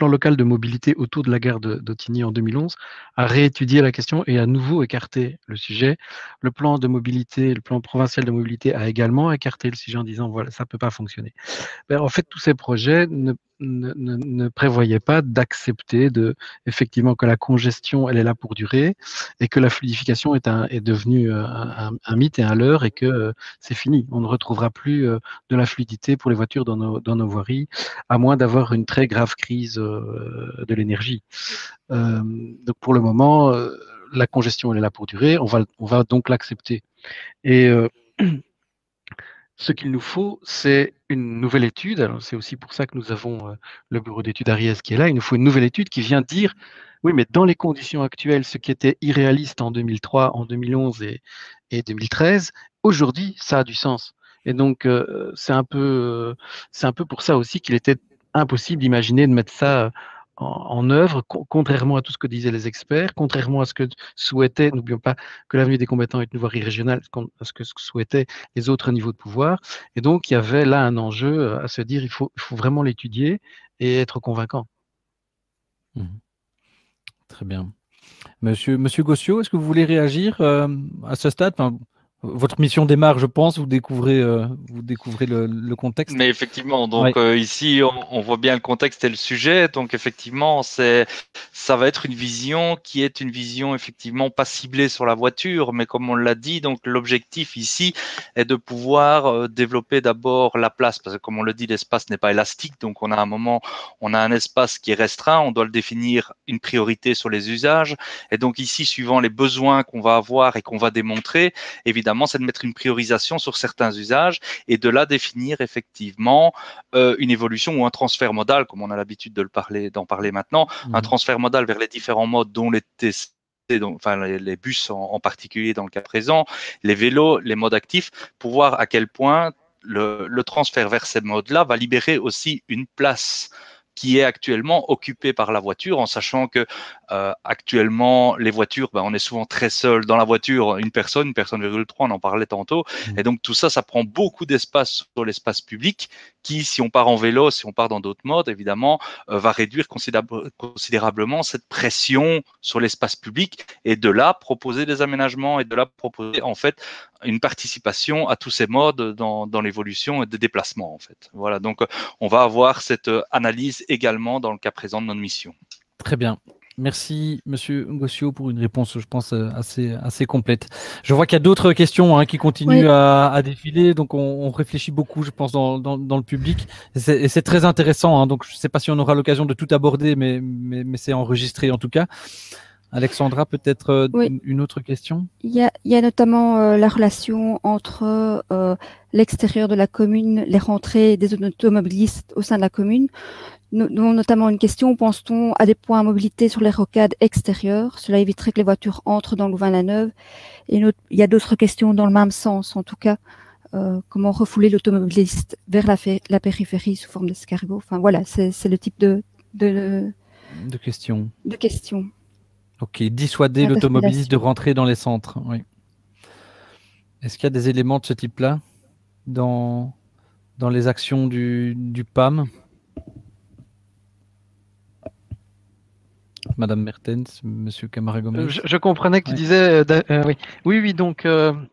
local de mobilité autour de la gare d'Ottigny en 2011 a réétudié la question et à nouveau écarté le sujet. Le plan provincial de mobilité a également écarté le sujet en disant voilà, ça ne peut pas fonctionner. En fait, tous ces projets ne prévoyaient pas d'accepter effectivement que la congestion, elle est là pour durer et que la fluidification est devenue un mythe et un leurre et que c'est fini. On ne retrouvera plus de la fluidité pour les voitures dans nos voiries, à moins d'avoir une très grave crise de l'énergie. Donc pour le moment, la congestion, elle est là pour durer. On va donc l'accepter. Et ce qu'il nous faut, c'est une nouvelle étude. Alors, c'est aussi pour ça que nous avons le bureau d'études ARIES qui est là. Il nous faut une nouvelle étude qui vient dire, oui, mais dans les conditions actuelles, ce qui était irréaliste en 2003, en 2011 et 2013, aujourd'hui, ça a du sens. Et donc, c'est un peu pour ça aussi qu'il était impossible d'imaginer de mettre ça en œuvre, contrairement à tout ce que disaient les experts, contrairement à ce que souhaitaient, n'oublions pas que l'avenue des combattants est une voirie régionale, à ce que souhaitaient les autres niveaux de pouvoir. Et donc, il y avait là un enjeu à se dire, il faut vraiment l'étudier et être convaincant.
Très bien. Monsieur Gossiot, est-ce que vous voulez réagir à ce stade? Votre mission démarre, je pense, vous découvrez le contexte.
Mais effectivement, donc ici, on voit bien le contexte et le sujet. Donc effectivement, ça va être une vision qui est une vision effectivement pas ciblée sur la voiture, mais comme on l'a dit, donc l'objectif ici est de pouvoir développer d'abord la place, parce que comme on le dit, l'espace n'est pas élastique, donc on a un espace qui est restreint, on doit le définir une priorité sur les usages, et donc ici, suivant les besoins qu'on va avoir et qu'on va démontrer, évidemment, c'est de mettre une priorisation sur certains usages et de là définir effectivement une évolution ou un transfert modal, comme on a l'habitude d'en parler maintenant, un transfert modal vers les différents modes dont les TC, les bus en particulier dans le cas présent, les vélos, les modes actifs, pour voir à quel point le transfert vers ces modes-là va libérer aussi une place qui est actuellement occupé par la voiture, en sachant que actuellement les voitures, on est souvent très seul dans la voiture, une personne 0,3, on en parlait tantôt, et donc tout ça, ça prend beaucoup d'espace sur l'espace public, qui, si on part en vélo, si on part dans d'autres modes, évidemment, va réduire considérablement cette pression sur l'espace public, et de là proposer des aménagements et de là proposer en fait une participation à tous ces modes dans l'évolution et des déplacements en fait. Voilà, donc on va avoir cette analyse également dans le cas présent de notre mission.
Très bien. Merci, Monsieur Ngossio, pour une réponse, je pense, assez complète. Je vois qu'il y a d'autres questions qui continuent à défiler, donc on réfléchit beaucoup, je pense, dans le public. Et c'est très intéressant, donc je ne sais pas si on aura l'occasion de tout aborder, mais c'est enregistré en tout cas. Alexandra, peut-être une autre question?
Il y a notamment la relation entre l'extérieur de la commune, les rentrées des automobilistes au sein de la commune. Nous avons notamment une question, pense-t-on à des points à mobilité sur les rocades extérieures? Cela éviterait que les voitures entrent dans Louvain-la-Neuve. Et il y a d'autres questions dans le même sens, en tout cas. Comment refouler l'automobiliste vers la périphérie sous forme d'escargot? Enfin voilà, c'est le type de
questions.
De questions.
Ok, dissuader l'automobiliste de rentrer dans les centres. Oui. Est-ce qu'il y a des éléments de ce type-là dans les actions du PAM? Madame Mertens, Monsieur Camara-Gomez.
Je comprenais que tu disais oui, donc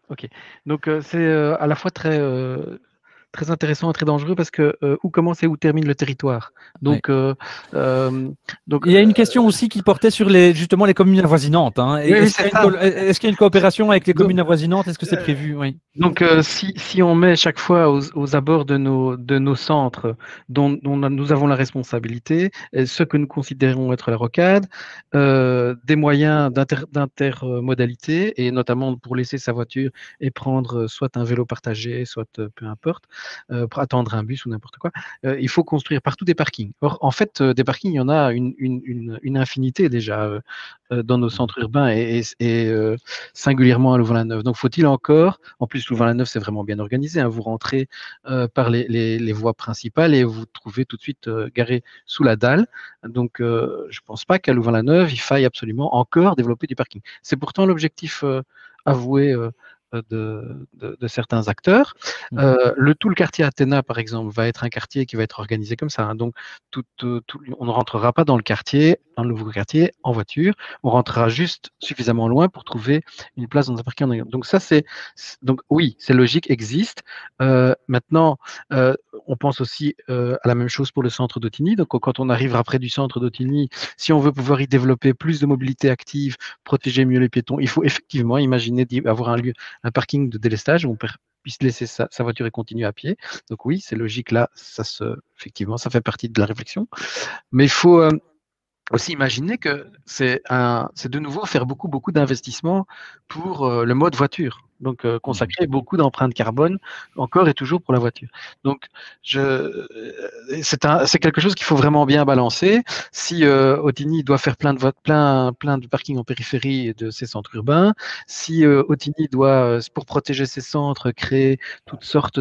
ok. Donc c'est à la fois très intéressant et très dangereux parce que où commence et où termine le territoire. Donc,
donc il y a une question aussi qui portait sur justement les communes avoisinantes. Est-ce qu'il y a une coopération avec les communes avoisinantes? Est-ce que c'est prévu? Oui.
Donc si on met chaque fois aux abords de nos centres dont nous avons la responsabilité, ce que nous considérons être la rocade, des moyens d'intermodalité et notamment pour laisser sa voiture et prendre soit un vélo partagé, soit peu importe, pour attendre un bus ou n'importe quoi, il faut construire partout des parkings. Or, en fait, des parkings, il y en a une infinité déjà dans nos centres urbains et singulièrement à Louvain-la-Neuve. Donc, faut-il encore, en plus, Louvain-la-Neuve, c'est vraiment bien organisé, vous rentrez par les voies principales et vous trouvez tout de suite garé sous la dalle. Donc, je ne pense pas qu'à Louvain-la-Neuve, il faille absolument encore développer du parking. C'est pourtant l'objectif avoué de certains acteurs. Tout le quartier Athéna, par exemple, va être un quartier qui va être organisé comme ça. Donc, on ne rentrera pas dans le nouveau quartier en voiture. On rentrera juste suffisamment loin pour trouver une place dans un parking. Donc ça, donc oui, c'est logique, existe. Maintenant, on pense aussi à la même chose pour le centre d'Autigny. Donc, quand on arrivera près du centre d'Autigny, si on veut pouvoir y développer plus de mobilité active, protéger mieux les piétons, il faut effectivement imaginer avoir un parking de délestage où on puisse laisser sa voiture et continuer à pied. Donc oui, c'est logique là, effectivement, ça fait partie de la réflexion. Mais il faut aussi imaginer que c'est de nouveau faire beaucoup d'investissements pour le mode voiture. Donc, consacrer beaucoup d'empreintes carbone encore et toujours pour la voiture. Donc, c'est quelque chose qu'il faut vraiment bien balancer. Si Autigny doit faire plein de parkings en périphérie de ses centres urbains, si Autigny doit, pour protéger ses centres, créer toutes sortes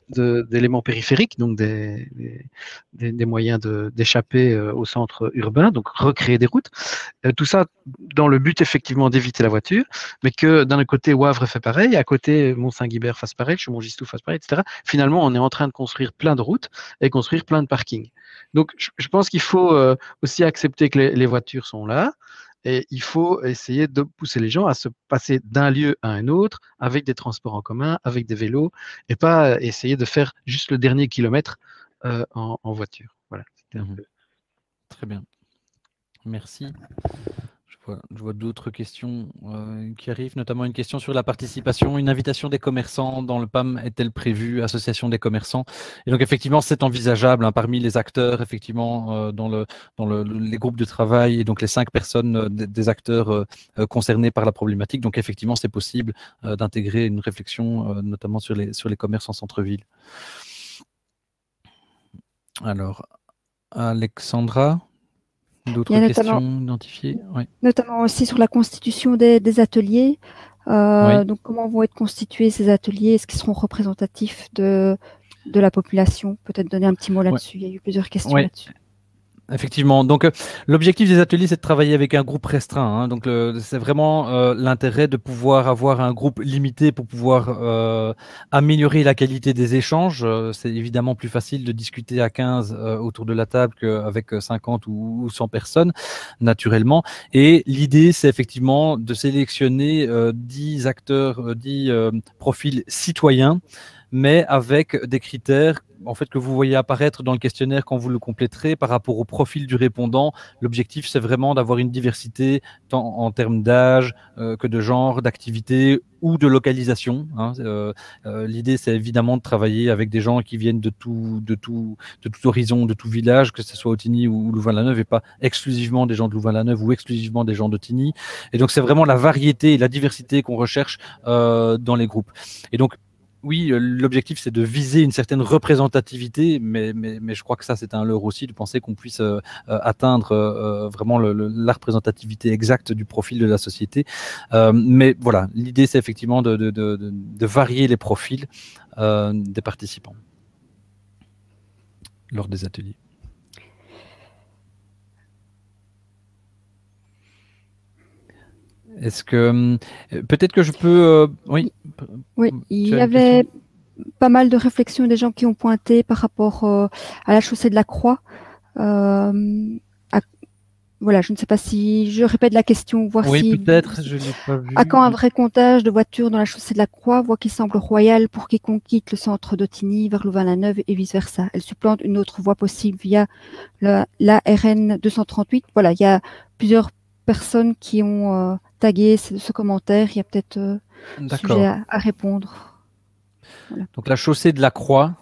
d'éléments périphériques, donc des moyens d'échapper au centre urbain, donc recréer des routes, tout ça dans le but effectivement d'éviter la voiture, mais que d'un côté Wavre fait pareil, à côté Mont-Saint-Guibert fasse pareil, Chaumont-Gistoux fasse pareil, etc. Finalement, on est en train de construire plein de routes et construire plein de parkings. Donc, je pense qu'il faut aussi accepter que les voitures sont là et il faut essayer de pousser les gens à se passer d'un lieu à un autre avec des transports en commun, avec des vélos et pas essayer de faire juste le dernier kilomètre en voiture. Voilà, c'était un peu.
Très bien. Merci. Je vois d'autres questions qui arrivent, notamment une question sur la participation. Une invitation des commerçants dans le PAM est-elle prévue, association des commerçants? Et donc effectivement, c'est envisageable parmi les acteurs, effectivement, dans les groupes de travail et donc les 5 personnes des acteurs concernés par la problématique. Donc effectivement, c'est possible d'intégrer une réflexion, notamment sur les commerces en centre-ville. Alors, Alexandra, d'autres questions identifiées? Oui.
Notamment aussi sur la constitution des ateliers.
Oui.
Donc, comment vont être constitués ces ateliers? Est-ce qu'ils seront représentatifs de la population? Peut-être donner un petit mot là-dessus. Il y a eu plusieurs questions là-dessus.
Effectivement. Donc, l'objectif des ateliers, c'est de travailler avec un groupe restreint, hein. Donc, c'est vraiment l'intérêt de pouvoir avoir un groupe limité pour pouvoir améliorer la qualité des échanges. C'est évidemment plus facile de discuter à 15 autour de la table qu'avec 50 ou 100 personnes, naturellement. Et l'idée, c'est effectivement de sélectionner 10 acteurs, 10 profils citoyens, mais avec des critères en fait, que vous voyez apparaître dans le questionnaire quand vous le compléterez par rapport au profil du répondant. L'objectif, c'est vraiment d'avoir une diversité tant en termes d'âge que de genre, d'activité ou de localisation, hein. L'idée, c'est évidemment de travailler avec des gens qui viennent de tout horizon, de tout village, que ce soit Otigny ou Louvain-la-Neuve, et pas exclusivement des gens de Louvain-la-Neuve ou exclusivement des gens d'Otigny. Et donc, c'est vraiment la variété et la diversité qu'on recherche dans les groupes. Et donc, oui, l'objectif, c'est de viser une certaine représentativité, mais je crois que ça, c'est un leurre aussi, de penser qu'on puisse atteindre vraiment la représentativité exacte du profil de la société. Mais voilà, l'idée, c'est effectivement de varier les profils des participants lors des ateliers. Est-ce que peut-être que je peux oui.
Oui, il y avait pas mal de réflexions des gens qui ont pointé par rapport à la chaussée de la Croix. Voilà, je ne sais pas si je répète la question, voir
oui,
si
peut-être, je l'ai pas vu.
À quand un vrai comptage de voitures dans la chaussée de la Croix, voie qui semble royale pour quiconque quitte le centre d'Otigny vers Louvain-la-Neuve et vice-versa. Elle supplante une autre voie possible via la RN 238. Voilà, il y a plusieurs personnes qui ont tagué ce commentaire. Il y a peut-être sujet à répondre. Voilà.
Donc la chaussée de la Croix,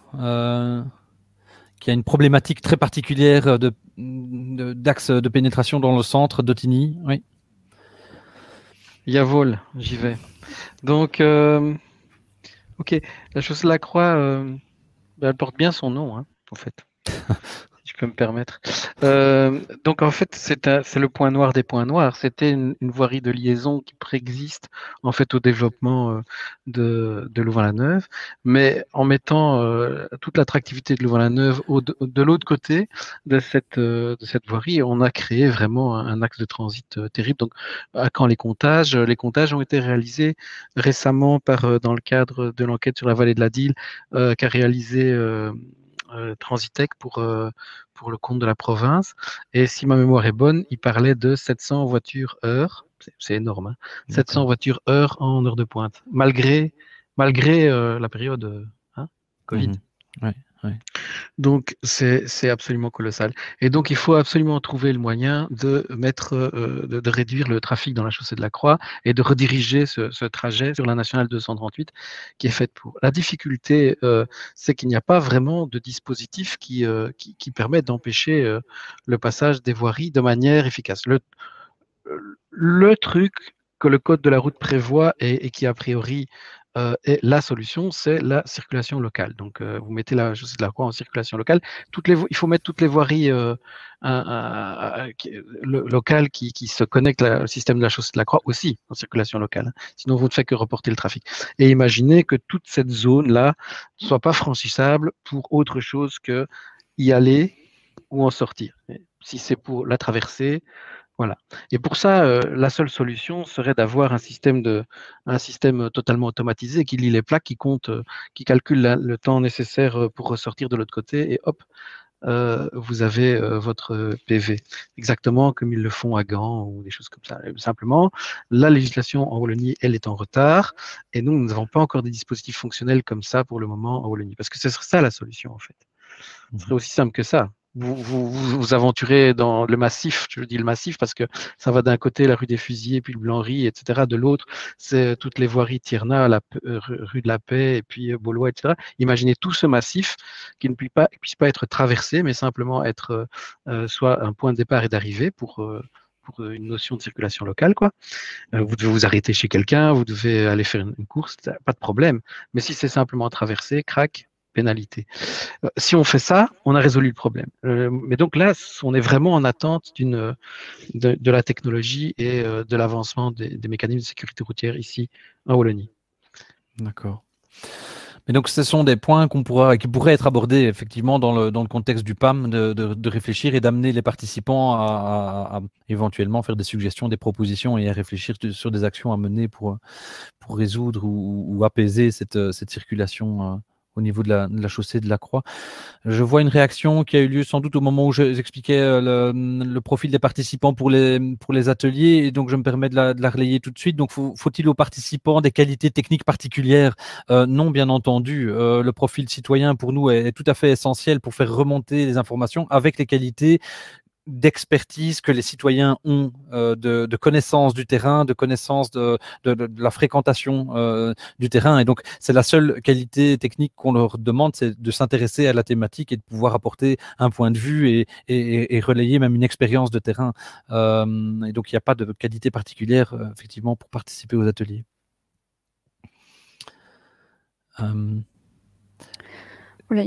qui a une problématique très particulière d'axe de pénétration dans le centre d'Otigny. Oui.
Yavol, j'y vais. Donc, ok, la chaussée de la Croix, elle porte bien son nom, hein, en fait. Si je peux me permettre. Donc en fait, c'est le point noir des points noirs. C'était une voirie de liaison qui préexiste en fait au développement de Louvain-la-Neuve, mais en mettant toute l'attractivité de Louvain-la-Neuve de l'autre côté de cette voirie, on a créé vraiment un axe de transit terrible. Donc à quand les comptages ont été réalisés récemment dans le cadre de l'enquête sur la vallée de la Dyle qu'a réalisé Transitec pour le compte de la province. Et si ma mémoire est bonne, il parlait de 700 voitures heure. C'est énorme, hein, 700 voitures heure en heure de pointe, malgré la période Covid.
Ouais.
Donc, c'est absolument colossal. Et donc, il faut absolument trouver le moyen de réduire le trafic dans la chaussée de la Croix et de rediriger ce trajet sur la nationale 238 qui est faite pour. La difficulté, c'est qu'il n'y a pas vraiment de dispositif qui permet d'empêcher le passage des voiries de manière efficace. Le truc que le code de la route prévoit et qui, a priori, est la solution, c'est la circulation locale. Donc, vous mettez la chaussée de la Croix en circulation locale. Il faut mettre toutes les voiries locales qui se connectent au système de la chaussée de la Croix aussi en circulation locale. Sinon, vous ne faites que reporter le trafic. Et imaginez que toute cette zone-là ne soit pas franchissable pour autre chose que y aller ou en sortir. Si c'est pour la traverser, voilà. Et pour ça, la seule solution serait d'avoir un système totalement automatisé qui lit les plaques, qui calcule le temps nécessaire pour ressortir de l'autre côté, et hop, vous avez votre PV. Exactement comme ils le font à Gand ou des choses comme ça. Simplement, la législation en Wallonie, elle est en retard, et nous n'avons pas encore des dispositifs fonctionnels comme ça pour le moment en Wallonie, parce que ce serait ça la solution en fait. Ce serait aussi simple que ça. Vous aventurez dans le massif, je dis le massif parce que ça va d'un côté la rue des Fusillés, puis le Blanry, etc. De l'autre, c'est toutes les voiries Tierna, rue de la Paix, et puis Beaulois, etc. Imaginez tout ce massif qui ne puisse pas être traversé, mais simplement être soit un point de départ et d'arrivée pour une notion de circulation locale, quoi. Vous devez vous arrêter chez quelqu'un, vous devez aller faire une course, pas de problème. Mais si c'est simplement traversé, crac, pénalité. Si on fait ça, on a résolu le problème. Mais donc là, on est vraiment en attente de la technologie et de l'avancement des mécanismes de sécurité routière ici en Wallonie.
D'accord. Mais donc, ce sont des points qui pourraient être abordés effectivement dans le contexte du PAM, de réfléchir et d'amener les participants à éventuellement faire des suggestions, des propositions et à réfléchir sur des actions à mener pour résoudre ou apaiser cette circulation au niveau de la chaussée de la Croix. Je vois une réaction qui a eu lieu sans doute au moment où j'expliquais le profil des participants pour les ateliers, et donc je me permets de la relayer tout de suite. Donc, faut-il aux participants des qualités techniques particulières? Non, bien entendu. Le profil citoyen, pour nous, est tout à fait essentiel pour faire remonter les informations avec les qualités d'expertise que les citoyens ont, de connaissance du terrain, de connaissance de la fréquentation du terrain. Et donc, c'est la seule qualité technique qu'on leur demande, c'est de s'intéresser à la thématique et de pouvoir apporter un point de vue et relayer même une expérience de terrain. Et donc, il n'y a pas de qualité particulière, effectivement, pour participer aux ateliers.
Voilà,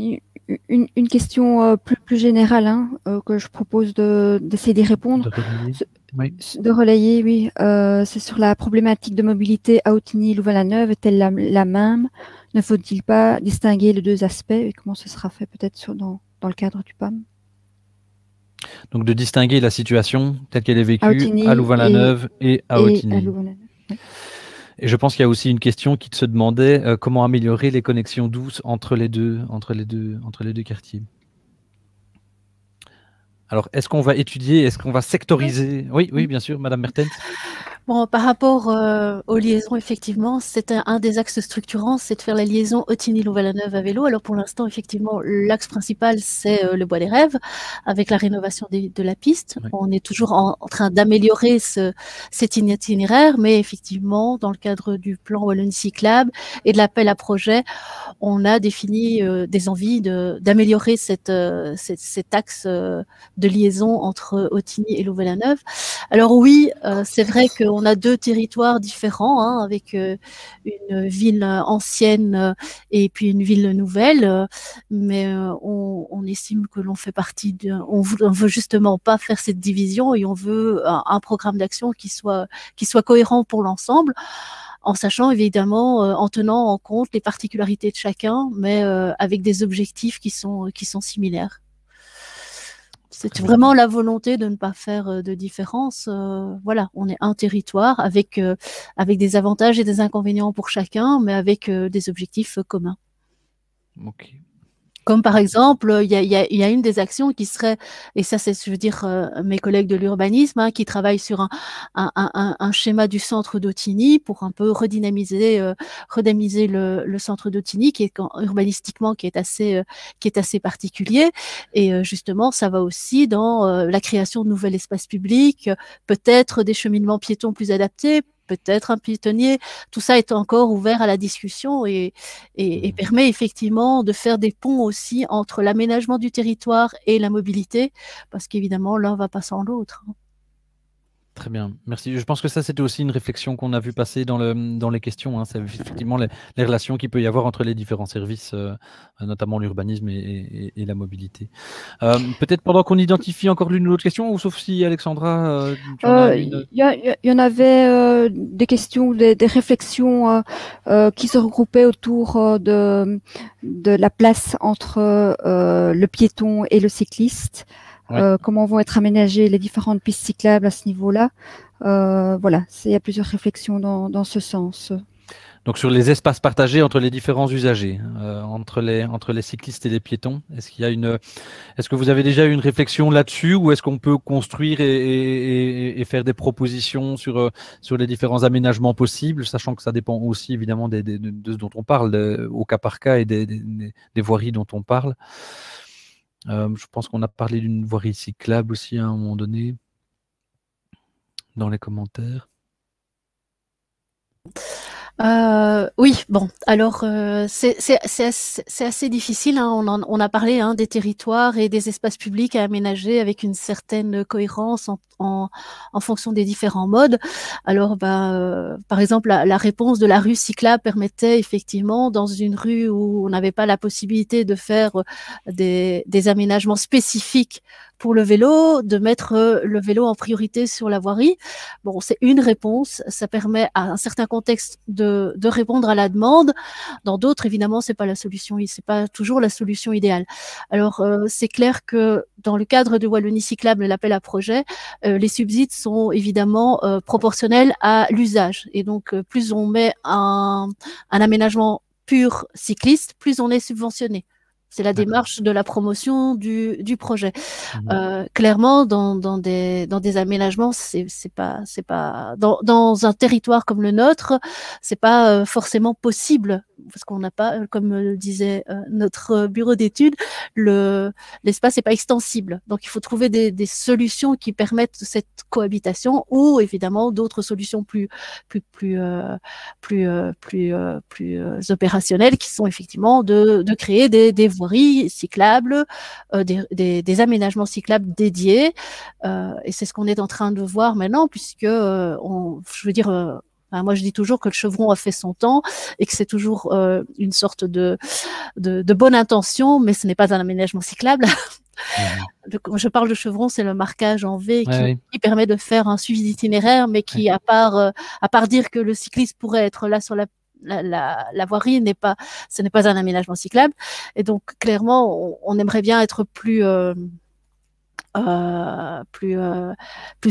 une question plus générale que je propose d'essayer d'y répondre. De relayer, oui. C'est sur la problématique de mobilité à Outigny-Louvain-la-Neuve. Est-elle la même? Ne faut-il pas distinguer les deux aspects? Et comment ce sera fait peut-être dans le cadre du PAM?
Donc, de distinguer la situation telle qu'elle est vécue à Louvain-la-Neuve et à Outigny.
Oui.
Et je pense qu'il y a aussi une question qui se demandait comment améliorer les connexions douces entre les deux quartiers. Alors, est-ce qu'on va étudier, est-ce qu'on va sectoriser? Oui, bien sûr, Madame Mertens.
Bon, par rapport aux liaisons, effectivement, c'est un des axes structurants, c'est de faire la liaison Outigny-Louvain-la-Neuve à vélo. Alors pour l'instant, effectivement, l'axe principal, c'est le Bois des Rêves, avec la rénovation de la piste. Oui. On est toujours en train d'améliorer cet itinéraire, mais effectivement, dans le cadre du plan Wallonie cyclable et de l'appel à projet, on a défini des envies d'améliorer cet axe de liaison entre Outigny et Louvain-la-Neuve. Alors oui, c'est vrai qu'on a deux territoires différents, avec une ville ancienne et puis une ville nouvelle, mais on estime que l'on fait partie on veut justement pas faire cette division et on veut un programme d'action qui soit cohérent pour l'ensemble, en sachant évidemment, en tenant en compte les particularités de chacun, mais avec des objectifs qui sont similaires. C'est vraiment la volonté de ne pas faire de différence. Voilà, on est un territoire avec des avantages et des inconvénients pour chacun, mais avec des objectifs communs.
Ok.
Comme par exemple, il y a une des actions qui serait, et ça c'est, je veux dire, mes collègues de l'urbanisme qui travaillent sur un schéma du centre d'Outigny pour un peu redynamiser le centre d'Outigny, qui est urbanistiquement qui est assez particulier. Et justement, ça va aussi dans la création de nouveaux espaces publics, peut-être des cheminements piétons plus adaptés, peut-être un piétonnier. Tout ça est encore ouvert à la discussion et permet effectivement de faire des ponts aussi entre l'aménagement du territoire et la mobilité, parce qu'évidemment, l'un ne va pas sans l'autre.
Très bien, merci. Je pense que ça, c'était aussi une réflexion qu'on a vu passer dans les questions. C'est effectivement les relations qu'il peut y avoir entre les différents services, notamment l'urbanisme et la mobilité. Peut-être pendant qu'on identifie encore l'une ou l'autre question, ou sauf si Alexandra, tu en as une.
Il y en avait des questions, des réflexions qui se regroupaient autour de la place entre le piéton et le cycliste. Ouais. Comment vont être aménagées les différentes pistes cyclables à ce niveau-là. Voilà, il y a plusieurs réflexions dans ce sens.
Donc sur les espaces partagés entre les différents usagers, entre les cyclistes et les piétons, est-ce que vous avez déjà eu une réflexion là-dessus, ou est-ce qu'on peut construire et faire des propositions sur les différents aménagements possibles, sachant que ça dépend aussi évidemment de ce dont on parle, au cas par cas, et des voiries dont on parle. Je pense qu'on a parlé d'une voirie cyclable aussi à un moment donné dans les commentaires.
Oui, bon, alors c'est assez difficile. On a parlé des territoires et des espaces publics à aménager avec une certaine cohérence en fonction des différents modes. Alors, par exemple, la réponse de la rue cyclable permettait effectivement, dans une rue où on n'avait pas la possibilité de faire des aménagements spécifiques pour le vélo, de mettre le vélo en priorité sur la voirie. Bon, c'est une réponse. Ça permet à un certain contexte de répondre à la demande. Dans d'autres, évidemment, c'est pas toujours la solution idéale. Alors, c'est clair que dans le cadre de Wallonie Cyclable, l'appel à projet, les subsides sont évidemment proportionnels à l'usage. Et donc, plus on met un aménagement pur cycliste, plus on est subventionné. C'est la démarche de la promotion du projet. Clairement, dans des aménagements, c'est pas dans un territoire comme le nôtre, c'est pas forcément possible parce qu'on n'a pas, comme le disait notre bureau d'études, l'espace n'est pas extensible. Donc, il faut trouver des solutions qui permettent cette cohabitation ou évidemment d'autres solutions plus opérationnelles qui sont effectivement de créer des voiries cyclables, des aménagements cyclables dédiés. Et c'est ce qu'on est en train de voir maintenant puisque, je veux dire, moi, je dis toujours que le chevron a fait son temps et que c'est toujours une sorte de bonne intention, mais ce n'est pas un aménagement cyclable. Quand je parle de chevron, c'est le marquage en V qui permet de faire un suivi d'itinéraire, mais qui, à part dire que le cycliste pourrait être là sur la voirie, ce n'est pas un aménagement cyclable. Et donc, clairement, on aimerait bien être plus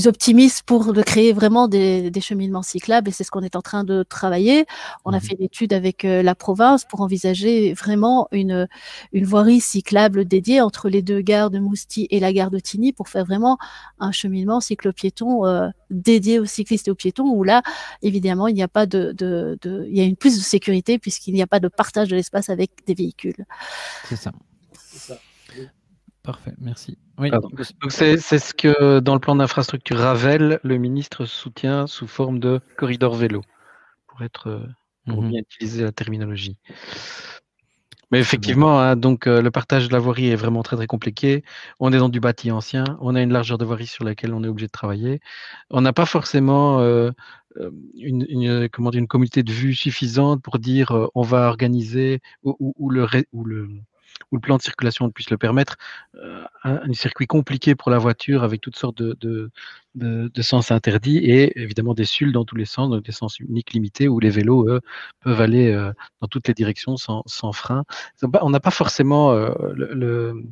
optimiste pour de créer vraiment des cheminements cyclables et c'est ce qu'on est en train de travailler. On a fait une étude avec la province pour envisager vraiment une voirie cyclable dédiée entre les deux gares de Mousty et la gare de Tigny pour faire vraiment un cheminement cyclo-piéton dédié aux cyclistes et aux piétons où là, évidemment, il n'y a pas il y a une plus de sécurité puisqu'il n'y a pas de partage de l'espace avec des véhicules.
C'est ça. Parfait, merci. Oui.
Donc c'est ce que dans le plan d'infrastructure Ravel, le ministre soutient sous forme de corridor vélo, pour bien utiliser la terminologie. Mais effectivement, hein, donc le partage de la voirie est vraiment très très compliqué. On est dans du bâti ancien, on a une largeur de voirie sur laquelle on est obligé de travailler. On n'a pas forcément une communauté de vue suffisante pour dire on va organiser ou le plan de circulation puisse le permettre, un circuit compliqué pour la voiture avec toutes sortes de sens interdits et évidemment des SUL dans tous les sens, donc des sens uniques limités où les vélos, eux, peuvent aller dans toutes les directions sans frein. On n'a pas forcément le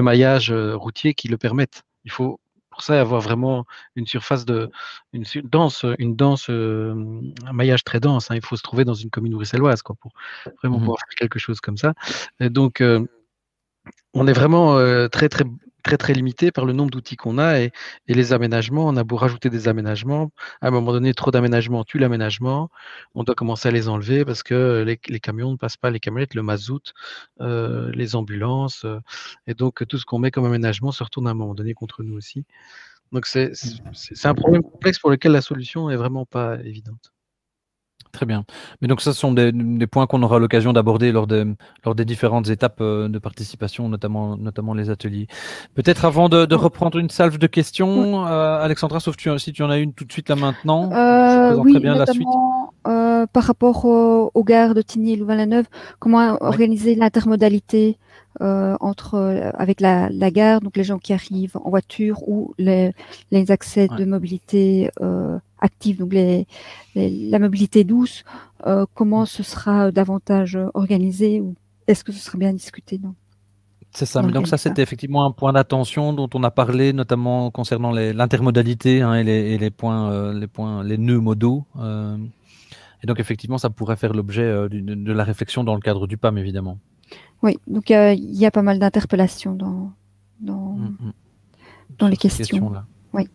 maillage routier qui le permette. Il faut pour ça avoir vraiment une surface un maillage très dense. Hein. Il faut se trouver dans une commune bruxelloise pour vraiment pouvoir faire quelque chose comme ça. Et donc, on est vraiment très, très, très, très limité par le nombre d'outils qu'on a et les aménagements. On a beau rajouter des aménagements. À un moment donné, trop d'aménagements tue l'aménagement. On doit commencer à les enlever parce que les camions ne passent pas, les camionnettes, le mazout, les ambulances. Et donc, tout ce qu'on met comme aménagement se retourne à un moment donné contre nous aussi. Donc, c'est un problème complexe pour lequel la solution n'est vraiment pas évidente.
Très bien. Mais donc, ça, ce sont des points qu'on aura l'occasion d'aborder lors des différentes étapes de participation, notamment les ateliers. Peut-être avant de reprendre une salve de questions, Alexandra, sauf si tu en as une tout de suite là maintenant, je présenterai bien la suite.
Par rapport aux gares de Tigny et Louvain-la-Neuve, comment organiser l'intermodalité avec la gare, donc les gens qui arrivent en voiture ou les accès de mobilité active, donc la mobilité douce, comment ce sera davantage organisé ou est-ce que ce sera bien discuté?
C'est ça, mais donc ça c'était effectivement un point d'attention dont on a parlé, notamment concernant l'intermodalité et les nœuds modaux. Et donc effectivement, ça pourrait faire l'objet de la réflexion dans le cadre du PAM, évidemment.
Oui, donc il y a pas mal d'interpellations dans les questions.
Là.
Oui.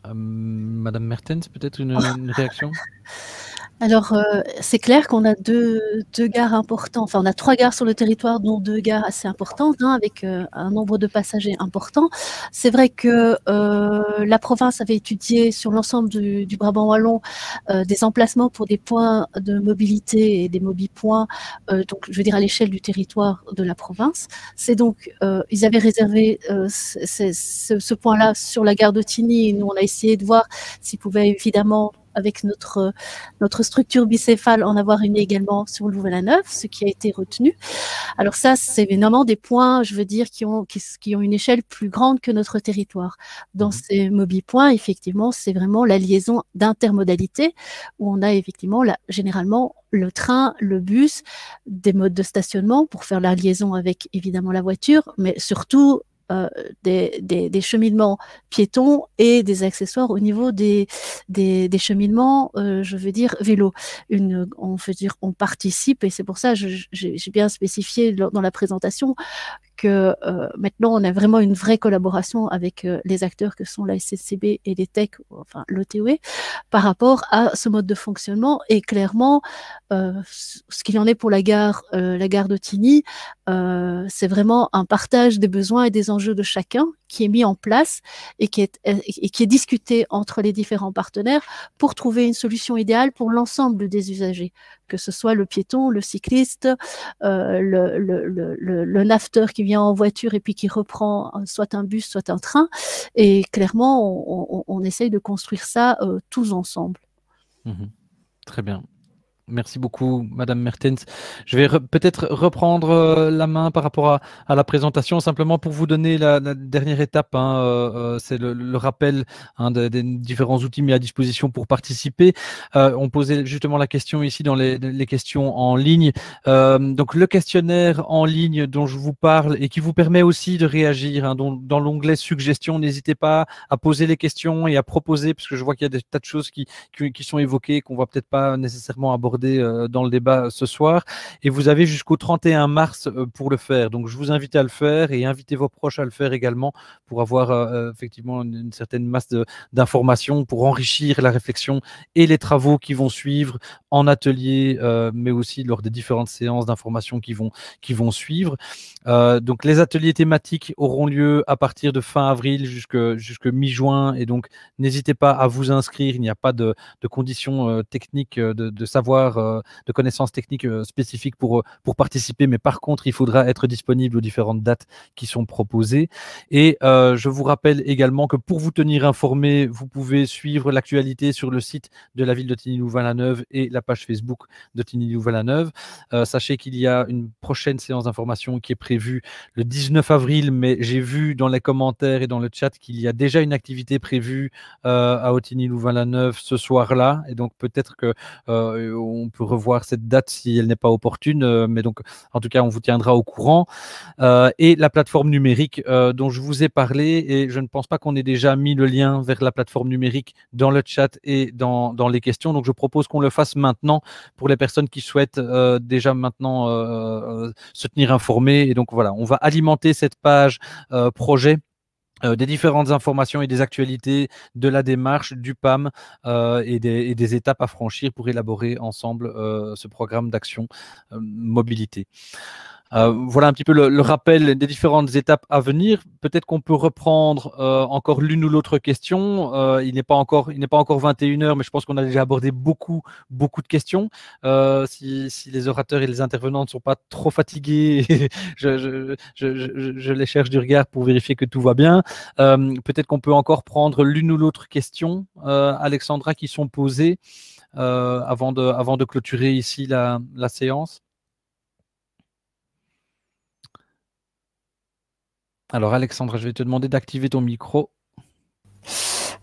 Madame Mertens, peut-être une réaction?
Alors, c'est clair qu'on a deux gares importantes. Enfin, on a 3 gares sur le territoire, dont 2 gares assez importantes, avec un nombre de passagers important. C'est vrai que la province avait étudié sur l'ensemble du Brabant wallon des emplacements pour des points de mobilité et des mobipoints, donc je veux dire à l'échelle du territoire de la province. C'est donc, ils avaient réservé ce point-là sur la gare de Tigny. Nous, on a essayé de voir s'ils pouvaient évidemment avec notre structure bicéphale, en avoir une également sur Louvain-la-Neuve, ce qui a été retenu. Alors ça, c'est évidemment des points, je veux dire, qui ont une échelle plus grande que notre territoire. Dans ces MobiPoints, effectivement, c'est vraiment la liaison d'intermodalité, où on a effectivement généralement le train, le bus, des modes de stationnement pour faire la liaison avec évidemment la voiture, mais surtout des cheminements piétons et des accessoires au niveau des cheminements, je veux dire, vélo. On participe, et c'est pour ça que j'ai bien spécifié dans la présentation que maintenant, on a vraiment une vraie collaboration avec les acteurs que sont la SSCB et les techs, enfin l'OTOE, par rapport à ce mode de fonctionnement. Et clairement, ce qu'il en est pour la gare d'Ottignies, c'est vraiment un partage des besoins et des enjeux de chacun qui est mis en place et qui est discuté entre les différents partenaires pour trouver une solution idéale pour l'ensemble des usagers, que ce soit le piéton, le cycliste, le nafteur qui vient en voiture et puis qui reprend soit un bus, soit un train. Et clairement, on essaye de construire ça tous ensemble.
Très bien. Merci beaucoup, Madame Mertens. Je vais peut-être reprendre la main par rapport à la présentation, simplement pour vous donner la dernière étape. C'est le rappel des différents outils mis à disposition pour participer. On posait justement la question ici dans les questions en ligne. Donc, le questionnaire en ligne dont je vous parle et qui vous permet aussi de réagir, dans l'onglet suggestions, n'hésitez pas à poser les questions et à proposer, parce que je vois qu'il y a des tas de choses qui sont évoquées, qu'on ne va peut-être pas nécessairement aborder dans le débat ce soir, et vous avez jusqu'au 31 mars pour le faire. Donc je vous invite à le faire et invitez vos proches à le faire également pour avoir effectivement une certaine masse d'informations pour enrichir la réflexion et les travaux qui vont suivre en atelier, mais aussi lors des différentes séances d'information qui vont suivre. Donc les ateliers thématiques auront lieu à partir de fin avril jusque mi-juin, et donc n'hésitez pas à vous inscrire. Il n'y a pas de conditions techniques de savoir, de connaissances techniques spécifiques pour participer, mais par contre il faudra être disponible aux différentes dates qui sont proposées. Et je vous rappelle également que pour vous tenir informé, vous pouvez suivre l'actualité sur le site de la ville d'Ottignies-Louvain-la-Neuve et la page Facebook d'Ottignies-Louvain-la-Neuve. Sachez qu'il y a une prochaine séance d'information qui est prévue le 19 avril, mais j'ai vu dans les commentaires et dans le chat qu'il y a déjà une activité prévue à Ottignies-Louvain-la-Neuve ce soir-là, et donc peut-être que on peut revoir cette date si elle n'est pas opportune, mais donc en tout cas on vous tiendra au courant. Et la plateforme numérique dont je vous ai parlé, et je ne pense pas qu'on ait déjà mis le lien vers la plateforme numérique dans le chat et dans les questions, donc je propose qu'on le fasse maintenant pour les personnes qui souhaitent déjà maintenant se tenir informées. Et donc voilà, on va alimenter cette page projet des différentes informations et des actualités de la démarche du PAM et des étapes à franchir pour élaborer ensemble ce programme d'action mobilité. Voilà un petit peu le rappel des différentes étapes à venir. Peut-être qu'on peut reprendre encore l'une ou l'autre question. Il n'est pas encore 21h, mais je pense qu'on a déjà abordé beaucoup de questions. Si les orateurs et les intervenants ne sont pas trop fatigués, je les cherche du regard pour vérifier que tout va bien. Peut-être qu'on peut encore prendre l'une ou l'autre question, Alexandra, qui sont posées avant de clôturer ici la séance. Alors Alexandra, je vais te demander d'activer ton micro.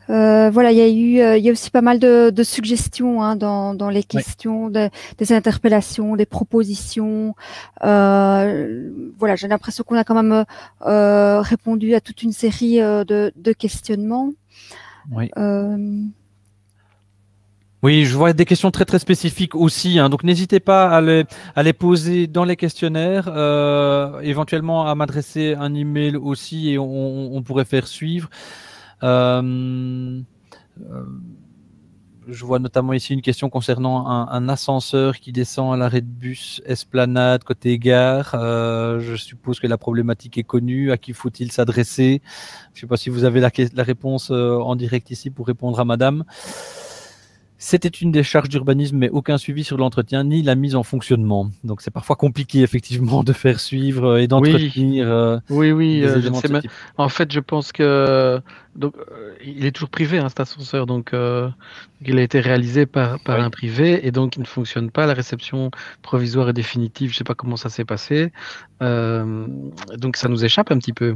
Voilà, il y a aussi pas mal de suggestions dans les questions, des interpellations, des propositions. Voilà, j'ai l'impression qu'on a quand même répondu à toute une série de questionnements.
Oui. Oui, je vois des questions très très spécifiques aussi, donc n'hésitez pas à les poser dans les questionnaires, éventuellement à m'adresser un email aussi, et on pourrait faire suivre. Je vois notamment ici une question concernant un ascenseur qui descend à l'arrêt de bus Esplanade côté gare. Je suppose que la problématique est connue. À qui faut-il s'adresser? Je ne sais pas si vous avez la réponse en direct ici pour répondre à madame. C'était une décharge d'urbanisme, mais aucun suivi sur l'entretien ni la mise en fonctionnement. Donc c'est parfois compliqué effectivement de faire suivre et d'entretenir.
Oui, je sais. En fait, je pense que donc il est toujours privé, cet ascenseur, donc il a été réalisé par un privé et donc il ne fonctionne pas. La réception provisoire et définitive, je ne sais pas comment ça s'est passé, donc ça nous échappe un petit peu.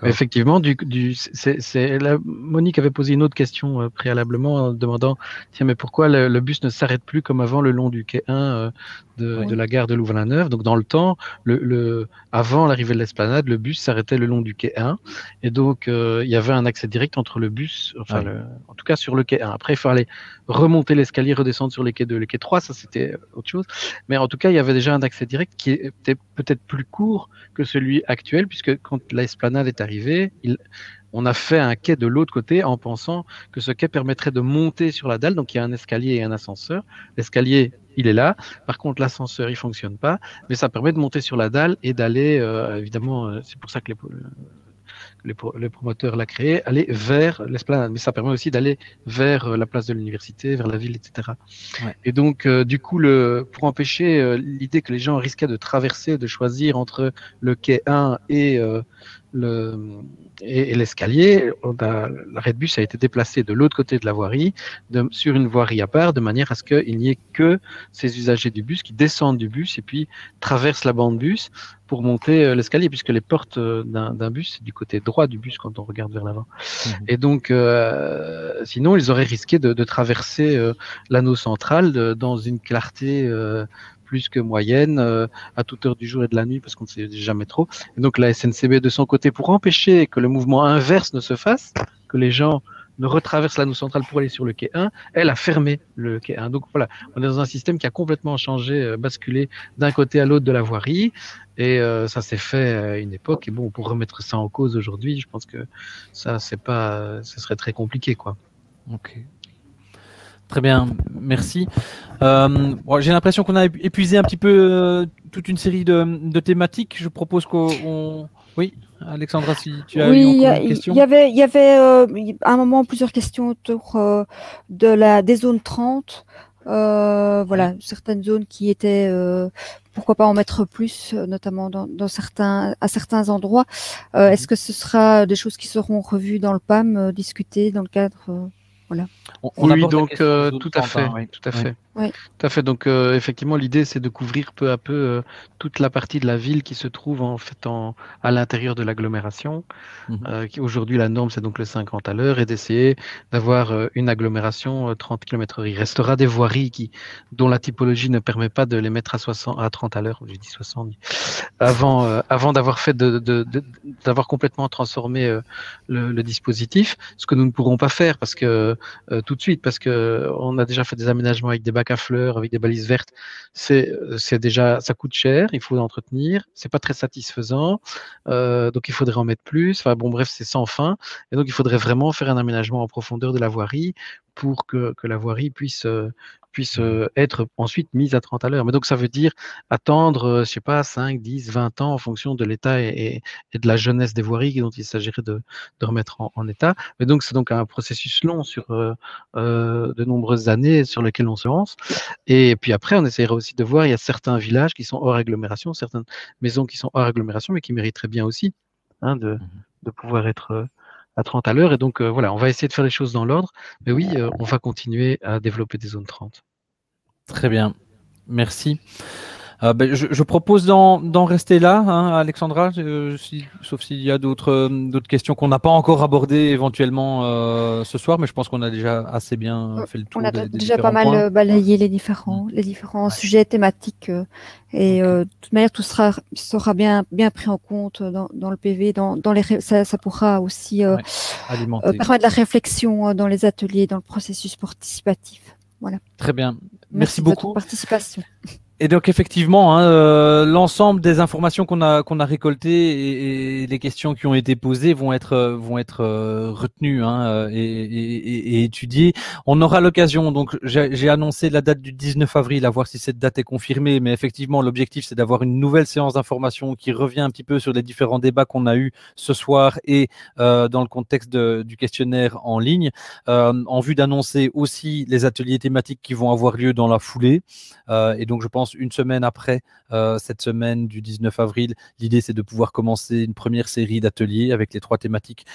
Effectivement, Monique avait posé une autre question préalablement en demandant tiens, mais pourquoi le bus ne s'arrête plus comme avant le long du quai 1 de la gare de Louvain-la-Neuve. Donc dans le temps, avant l'arrivée de l'esplanade, le bus s'arrêtait le long du quai 1 et donc il y avait un accès direct entre le bus, en tout cas sur le quai 1. Après, il fallait remonter l'escalier, redescendre sur les quais 2, les quais 3, ça c'était autre chose. Mais en tout cas, il y avait déjà un accès direct qui était peut-être plus court que celui actuel, puisque quand l'esplanade est arrivée, on a fait un quai de l'autre côté en pensant que ce quai permettrait de monter sur la dalle. Donc il y a un escalier et un ascenseur. L'escalier, il est là. Par contre, l'ascenseur, il fonctionne pas. Mais ça permet de monter sur la dalle et d'aller, évidemment, c'est pour ça que les promoteurs l'a créé, aller vers l'esplanade. Mais ça permet aussi d'aller vers la place de l'université, vers la ville, etc. Ouais. Et donc, du coup, pour empêcher l'idée que les gens risquaient de traverser, de choisir entre le quai 1 et l'escalier, l'arrêt de bus a été déplacé de l'autre côté de la voirie, sur une voirie à part, de manière à ce qu'il n'y ait que ces usagers du bus qui descendent du bus et puis traversent la bande bus pour monter l'escalier, puisque les portes d'un bus, c'est du côté droit du bus quand on regarde vers l'avant. Et donc, sinon, ils auraient risqué de traverser l'anneau central dans une clarté plus que moyenne, à toute heure du jour et de la nuit, parce qu'on ne sait jamais trop. Et donc la SNCB, de son côté, pour empêcher que le mouvement inverse ne se fasse, que les gens ne retraversent l'anneau central pour aller sur le quai 1, elle a fermé le quai 1. Donc voilà, on est dans un système qui a complètement changé, basculé d'un côté à l'autre de la voirie, et ça s'est fait à une époque. Et bon, pour remettre ça en cause aujourd'hui, je pense que ça, ce serait très compliqué, quoi.
Ok. Très bien, merci. J'ai l'impression qu'on a épuisé un petit peu toute une série de thématiques. Je propose qu'on... Oui, Alexandra, si tu as eu encore une question.
Il y avait à un moment plusieurs questions autour des zones 30. Voilà, certaines zones qui étaient... pourquoi pas en mettre plus, notamment à certains endroits. Est-ce que ce sera des choses qui seront revues dans le PAM, discutées dans le cadre... Voilà.
Oui, donc tout à fait, oui, tout à fait. Oui. Tout à fait. Donc effectivement, l'idée c'est de couvrir peu à peu toute la partie de la ville qui se trouve en fait à l'intérieur de l'agglomération. Aujourd'hui, la norme c'est donc le 50 à l'heure et d'essayer d'avoir une agglomération 30 km/h. Il restera des voiries dont la typologie ne permet pas de les mettre à 30 à l'heure. J'ai dit 60. Avant d'avoir fait d'avoir complètement transformé le dispositif, ce que nous ne pourrons pas faire parce que tout de suite, parce que on a déjà fait des aménagements avec des bacs à fleurs, avec des balises vertes. C'est déjà, ça coûte cher, il faut l'entretenir. C'est pas très satisfaisant, donc il faudrait en mettre plus. Enfin bon, bref, c'est sans fin. Et donc il faudrait vraiment faire un aménagement en profondeur de la voirie pour que la voirie puisse être ensuite mise à 30 à l'heure. Mais donc ça veut dire attendre, je sais pas, 5, 10, 20 ans en fonction de l'état et de la jeunesse des voiries dont il s'agirait de remettre en état. Mais donc c'est donc un processus long sur de nombreuses années sur lesquelles on se lance. Et puis après, on essaiera aussi de voir, il y a certains villages qui sont hors agglomération, certaines maisons qui sont hors agglomération, mais qui mériteraient bien aussi de pouvoir être à 30 à l'heure. Et donc, voilà, on va essayer de faire les choses dans l'ordre. Mais oui, on va continuer à développer des zones 30.
Très bien. Merci. Je propose d'en rester là, Alexandra, sauf s'il y a d'autres questions qu'on n'a pas encore abordées éventuellement ce soir, mais je pense qu'on a déjà assez bien fait le tour.
On a déjà pas mal balayé les différents sujets thématiques et de toute manière tout sera bien pris en compte dans le PV, ça pourra aussi permettre de la réflexion dans les ateliers, dans le processus participatif. Voilà.
Très bien. Merci beaucoup.
De votre participation.
Et donc effectivement, l'ensemble des informations qu'on a récoltées et les questions qui ont été posées vont être retenues et étudiées. On aura l'occasion. Donc j'ai annoncé la date du 19 avril, à voir si cette date est confirmée. Mais effectivement, l'objectif c'est d'avoir une nouvelle séance d'information qui revient un petit peu sur les différents débats qu'on a eus ce soir et dans le contexte du questionnaire en ligne, en vue d'annoncer aussi les ateliers thématiques qui vont avoir lieu dans la foulée. Et donc je pense commence une semaine après cette semaine du 19 avril. L'idée, c'est de pouvoir commencer une première série d'ateliers avec les 3 thématiques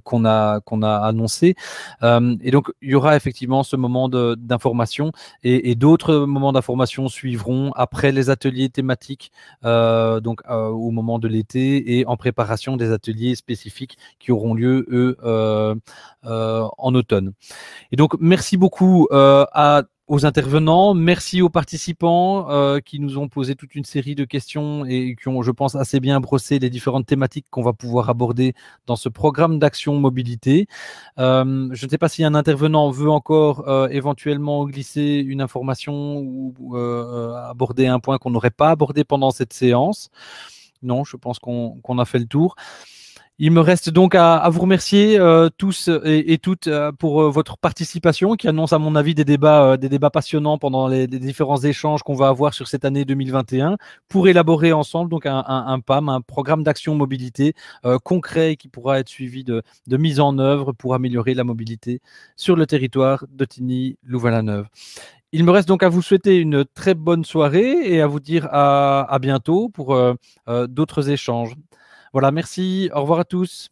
qu'on a annoncées. Et donc, il y aura effectivement ce moment d'information et d'autres moments d'information suivront après les ateliers thématiques, donc au moment de l'été et en préparation des ateliers spécifiques qui auront lieu, eux, en automne. Et donc, merci beaucoup aux intervenants, merci aux participants qui nous ont posé toute une série de questions et qui ont, je pense, assez bien brossé les différentes thématiques qu'on va pouvoir aborder dans ce programme d'action mobilité. Je ne sais pas si un intervenant veut encore éventuellement glisser une information ou aborder un point qu'on n'aurait pas abordé pendant cette séance. Non, je pense qu'on a fait le tour. Il me reste donc à vous remercier tous et toutes pour votre participation qui annonce à mon avis des débats passionnants pendant les différents échanges qu'on va avoir sur cette année 2021 pour élaborer ensemble donc un PAM, un programme d'action mobilité concret qui pourra être suivi de mise en œuvre pour améliorer la mobilité sur le territoire de Tigny-Louvain-la-Neuve. Il me reste donc à vous souhaiter une très bonne soirée et à vous dire à bientôt pour d'autres échanges. Voilà, merci. Au revoir à tous.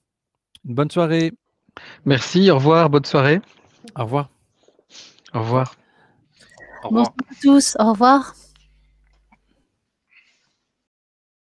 Une bonne soirée.
Merci, au revoir, bonne soirée.
Au revoir.
Au revoir.
Au revoir.
Bonsoir à tous, au revoir.